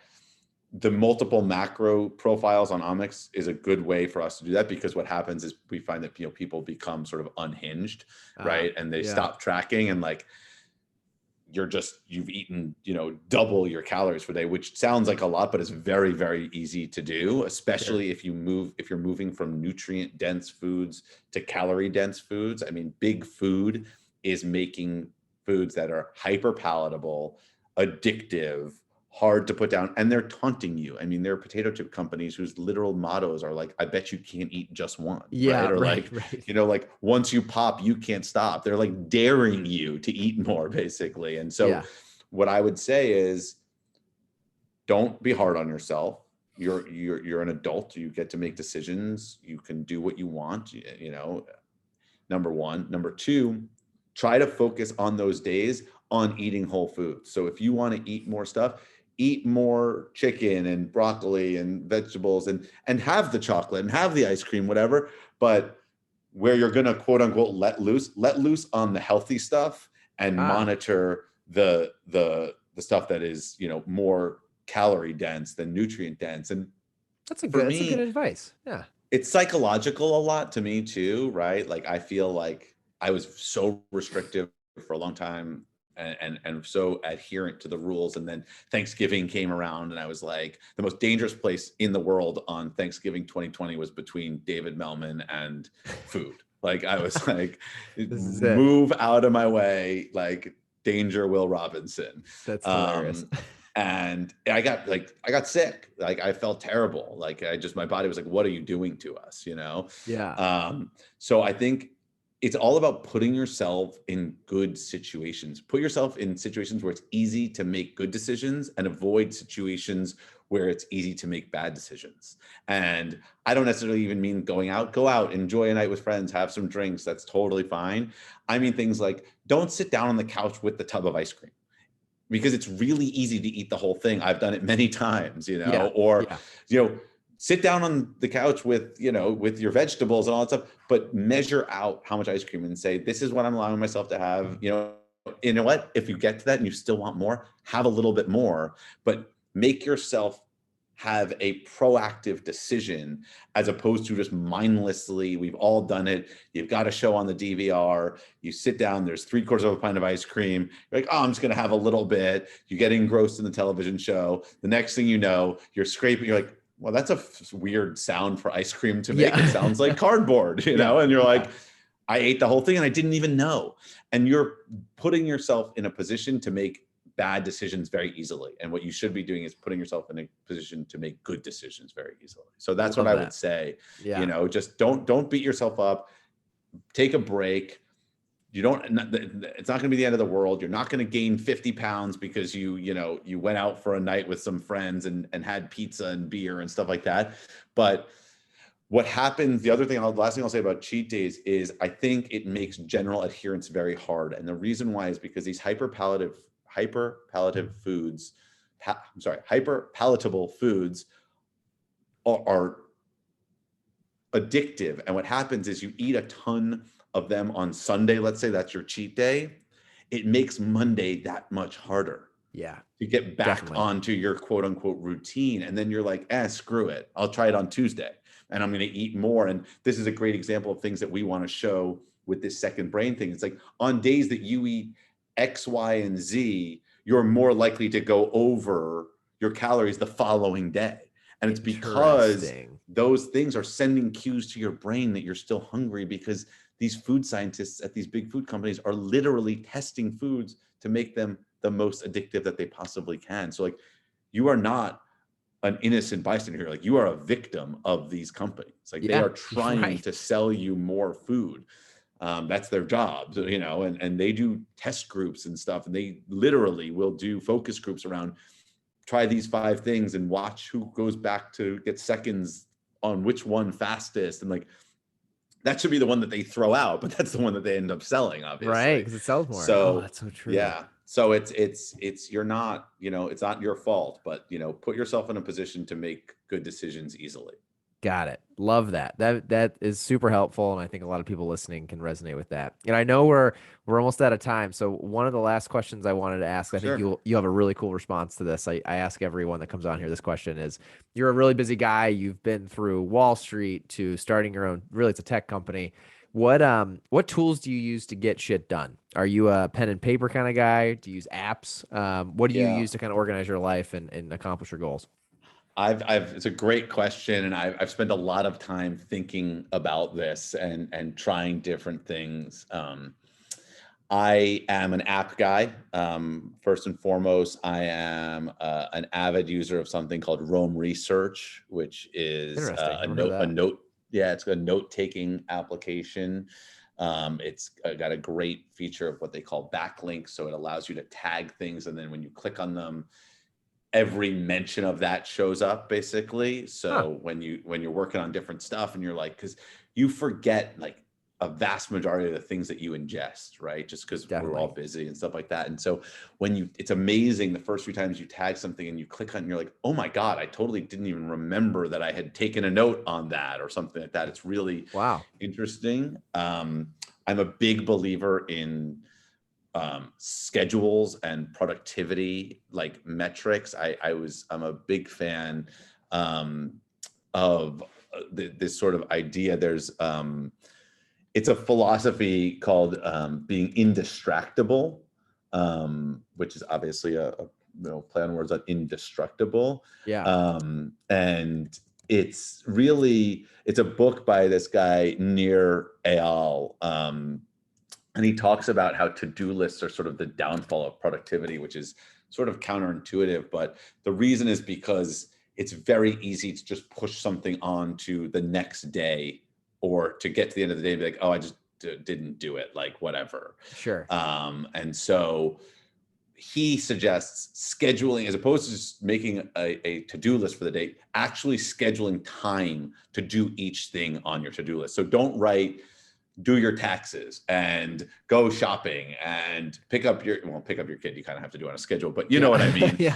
The multiple macro profiles on Ommix is a good way for us to do that, because what happens is we find that, people become sort of unhinged, right? And they stop tracking, and like, you've eaten, double your calories per day, which sounds like a lot, but it's very, very easy to do, especially if you're moving from nutrient dense foods to calorie dense foods. I mean, big food is making foods that are hyper palatable, addictive, hard to put down, and they're taunting you. I mean, there are potato chip companies whose literal mottos are like, I bet you can't eat just one, right? Or right. like, once you pop, you can't stop. They're like daring you to eat more, basically. And so what I would say is, don't be hard on yourself. You're an adult. You get to make decisions. You can do what you want, number one. Number two, try to focus on those days on eating whole foods. So if you want to eat more stuff, eat more chicken and broccoli and vegetables, and have the chocolate and have the ice cream, whatever. But where you're going to quote unquote let loose on the healthy stuff, and monitor the stuff that is, more calorie dense than nutrient dense. And that's good advice. Yeah. It's psychological a lot to me too, right? Like, I feel like I was so restrictive for a long time, and so adherent to the rules. And then Thanksgiving came around, and I was like, the most dangerous place in the world on Thanksgiving 2020 was between David Mehlman and food. Like, I was like, move out of my way, like, danger, Will Robinson. That's hilarious. And I got sick. Like, I felt terrible. Like, my body was like, what are you doing to us? Yeah. So I think it's all about putting yourself in good situations. Put yourself in situations where it's easy to make good decisions, and avoid situations where it's easy to make bad decisions. And I don't necessarily even mean going out. Go out, enjoy a night with friends, have some drinks. That's totally fine. I mean things like, don't sit down on the couch with the tub of ice cream, because it's really easy to eat the whole thing. I've done it many times, sit down on the couch with your vegetables and all that stuff, but measure out how much ice cream and say, this is what I'm allowing myself to have. You know what? If you get to that and you still want more, have a little bit more, but make yourself have a proactive decision, as opposed to just mindlessly, we've all done it. You've got a show on the DVR, you sit down, there's 3/4 of a pint of ice cream. You're like, oh, I'm just going to have a little bit. You get engrossed in the television show. The next thing you know, you're scraping, you're like, well, that's a weird sound for ice cream to make. It sounds like cardboard, and you're like, I ate the whole thing and I didn't even know. And you're putting yourself in a position to make bad decisions very easily. And what you should be doing is putting yourself in a position to make good decisions very easily. So that's what I would say. Just don't beat yourself up. Take a break. It's not going to be the end of the world. You're not going to gain 50 pounds because you went out for a night with some friends and had pizza and beer and stuff like that. But what happens, the last thing I'll say about cheat days is, I think it makes general adherence very hard. And the reason why is because these hyper palatable foods are addictive. And what happens is, you eat a ton of them on Sunday, let's say that's your cheat day, it makes Monday that much harder. To get back onto your quote unquote routine. And then you're like, screw it. I'll try it on Tuesday and I'm going to eat more. And this is a great example of things that we want to show with this second brain thing. It's like, on days that you eat X, Y, and Z, you're more likely to go over your calories the following day. And it's because those things are sending cues to your brain that you're still hungry, because these food scientists at these big food companies are literally testing foods to make them the most addictive that they possibly can. So like, you are not an innocent bystander here. Like, you are a victim of these companies. Like, they are trying to sell you more food. That's their job, and they do test groups and stuff. And they literally will do focus groups around, try these 5 things and watch who goes back to get seconds on which one fastest. And like, that should be the one that they throw out, but that's the one that they end up selling, obviously. Right, because it sells more. So that's so true. Yeah. So you're not, it's not your fault, but put yourself in a position to make good decisions easily. Got it. Love that. That is super helpful, and I think a lot of people listening can resonate with that. And I know we're almost out of time. So one of the last questions I wanted to ask, I think Sure. you have a really cool response to this. I ask everyone that comes on here this question is, you're a really busy guy. You've been through Wall Street to starting your own, really it's a tech company. What tools do you use to get shit done? Are you a pen and paper kind of guy? Do you use apps? What do you Yeah. use to kind of organize your life and accomplish your goals? It's a great question, and I've spent a lot of time thinking about this and trying different things. I am an app guy. First and foremost, I am an avid user of something called Roam Research, which is Interesting. a Never heard of that. note. Yeah, it's a note-taking application. It's got a great feature of what they call backlinks, so it allows you to tag things, and then when you click on them, every mention of that shows up basically. Huh. So when you're working on different stuff and you're like, because you forget like a vast majority of the things that you ingest, right? Just because we're all Definitely. busy and stuff like that. And so it's amazing the first few times you tag something and you click on it and you're like, oh my God, I totally didn't even remember that I had taken a note on that or something like that. It's really Wow. interesting. I'm a big believer in schedules and productivity like metrics. I'm a big fan of this sort of idea. It's a philosophy called being indistractable, which is obviously a play on words on indestructible. Yeah. And it's a book by this guy Nir Eyal. And he talks about how to-do lists are sort of the downfall of productivity, which is sort of counterintuitive. But the reason is because it's very easy to just push something on to the next day or to get to the end of the day and be like, oh, I just didn't do it, like whatever. Sure. And so he suggests scheduling, as opposed to just making a to-do list for the day, actually scheduling time to do each thing on your to-do list. So don't write, do your taxes and go shopping and pick up your kid. You kind of have to do it on a schedule, but you know what I mean? Yeah.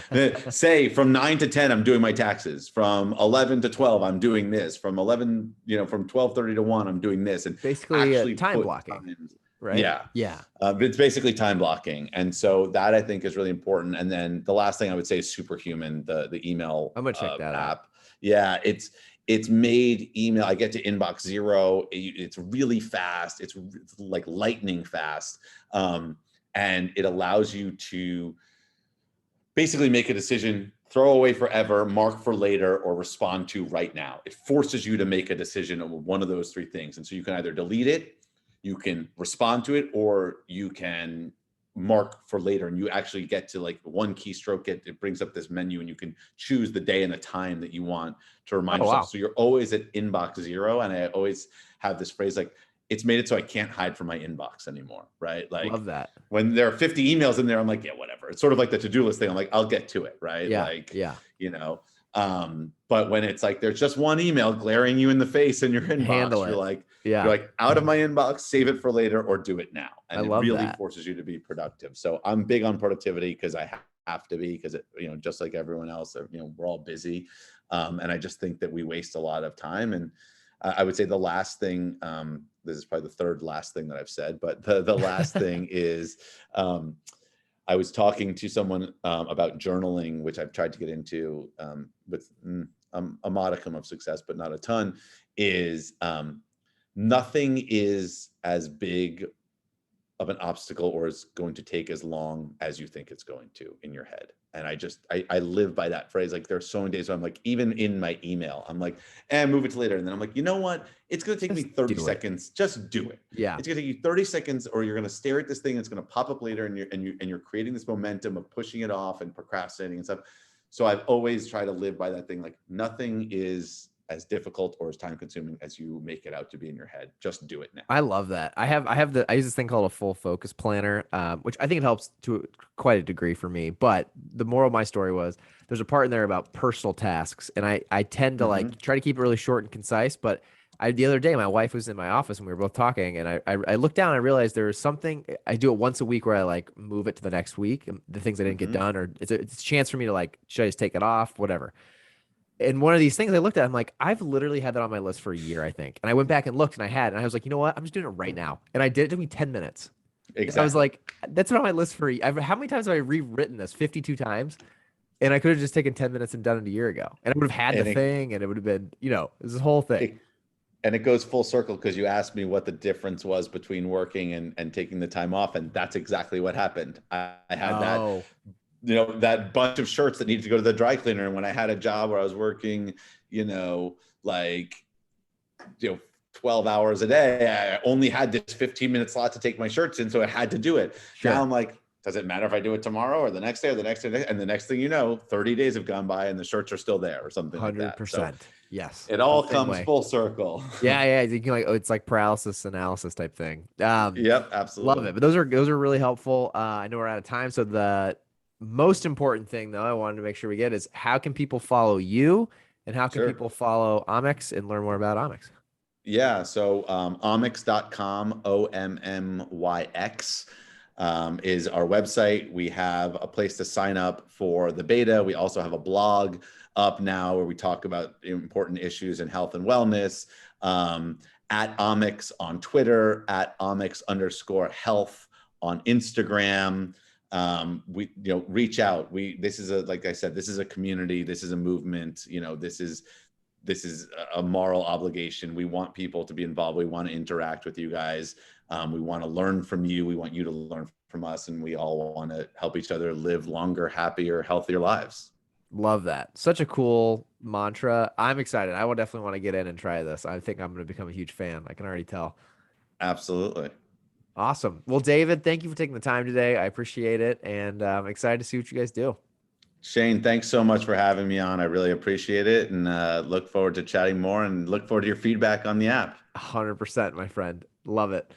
Say from 9 to 10, I'm doing my taxes. From 11 to 12, I'm doing this. From 11, from 12:30 to 1, I'm doing this. And Basically actually time put blocking, times. right? Yeah. Yeah. But it's basically time blocking. And so that I think is really important. And then the last thing I would say is Superhuman, the email I'm gonna check that out. app. Yeah, it's made email. I get to inbox zero. It's really fast. It's like lightning fast. And it allows you to basically make a decision, throw away forever, mark for later, or respond to right now. It forces you to make a decision on one of those three things. And so you can either delete it, you can respond to it, or you can mark for later, and you actually get to like one keystroke. It brings up this menu and you can choose the day and the time that you want to remind Oh yourself. wow. So you're always at inbox zero. And I always have this phrase like, it's made it so I can't hide from my inbox anymore, right? Like Love that. when there are 50 emails in there, I'm like, yeah, whatever. It's sort of like the to-do list thing. I'm like, I'll get to it, right? Yeah. Like, Yeah. you know, but when it's like there's just one email glaring you in the face in your inbox, Handle it. you're Yeah. like, out of my inbox, save it for later, or do it now. I And it love really that. forces you to be productive. So I'm big on productivity because I have to be, because just like everyone else, we're all busy. And I just think that we waste a lot of time. And I would say the last thing, this is probably the third last thing that I've said, but the last thing is, I was talking to someone about journaling, which I've tried to get into with a modicum of success, but not a ton, is nothing is as big of an obstacle or is going to take as long as you think it's going to in your head. And I live by that phrase. Like there's so many days where I'm like, even in my email, I'm like, move it to later. And then I'm like, you know what? It's going to take me 30 seconds. Just do it. Yeah. It's going to take you 30 seconds, or you're going to stare at this thing. It's going to pop up later, and you're creating this momentum of pushing it off and procrastinating and stuff. So I've always tried to live by that thing. Like nothing is as difficult or as time consuming as you make it out to be in your head. Just do it now. I love that. I use this thing called a full focus planner, which I think it helps to quite a degree for me. But the moral of my story was there's a part in there about personal tasks, and I tend to like try to keep it really short and concise. But the other day my wife was in my office and we were both talking, and I looked down and I realized there was something I do it once a week where I like move it to the next week, the things I didn't get done, or it's a chance for me to like, should I just take it off, whatever. And one of these things I looked at, I'm like, I've literally had that on my list for a year, I think. And I went back and looked and I had, and I was like, you know what? I'm just doing it right now. And I did it. It took me 10 minutes. And I was Exactly. like, that's been on my list for, how many times have I rewritten this? 52 times. And I could have just taken 10 minutes and done it a year ago. And I would have had the And thing and it would have been, this whole thing. it and it goes full circle because you asked me what the difference was between working and taking the time off, and that's exactly what happened. I had that, Oh, that bunch of shirts that needed to go to the dry cleaner, and when I had a job where I was working, like, 12 hours a day, I only had this 15-minute slot to take my shirts in, so I had to do it. Now sure. I'm like, does it matter if I do it tomorrow or the next day or the next day? And the next thing you know, 30 days have gone by and the shirts are still there or something like that. So 100%. Yes. it I'm all the same comes way. full circle. Yeah, yeah. You can it's like paralysis analysis type thing. Yep, Love absolutely. it. But those are really helpful. I know we're out of time. So the most important thing though, I wanted to make sure we get is how can people follow you and how can Sure. people follow Ommix and learn more about Ommix? Yeah. So Ommix.com, Ommyx, is our website. We have a place to sign up for the beta. We also have a blog up now where we talk about important issues in health and wellness. At Omix on Twitter, at Omix_health on Instagram. We reach out. This is like I said, this is a community. This is a movement. This is a moral obligation. We want people to be involved. We want to interact with you guys. We want to learn from you. We want you to learn from us, and we all want to help each other live longer, happier, healthier lives. Love that. Such a cool mantra. I'm excited. I will definitely want to get in and try this. I think I'm going to become a huge fan. I can already tell. Absolutely. Awesome. Well, David, thank you for taking the time today. I appreciate it. And I'm excited to see what you guys do. Shane, thanks so much for having me on. I really appreciate it, and look forward to chatting more and look forward to your feedback on the app. 100%, my friend. Love it.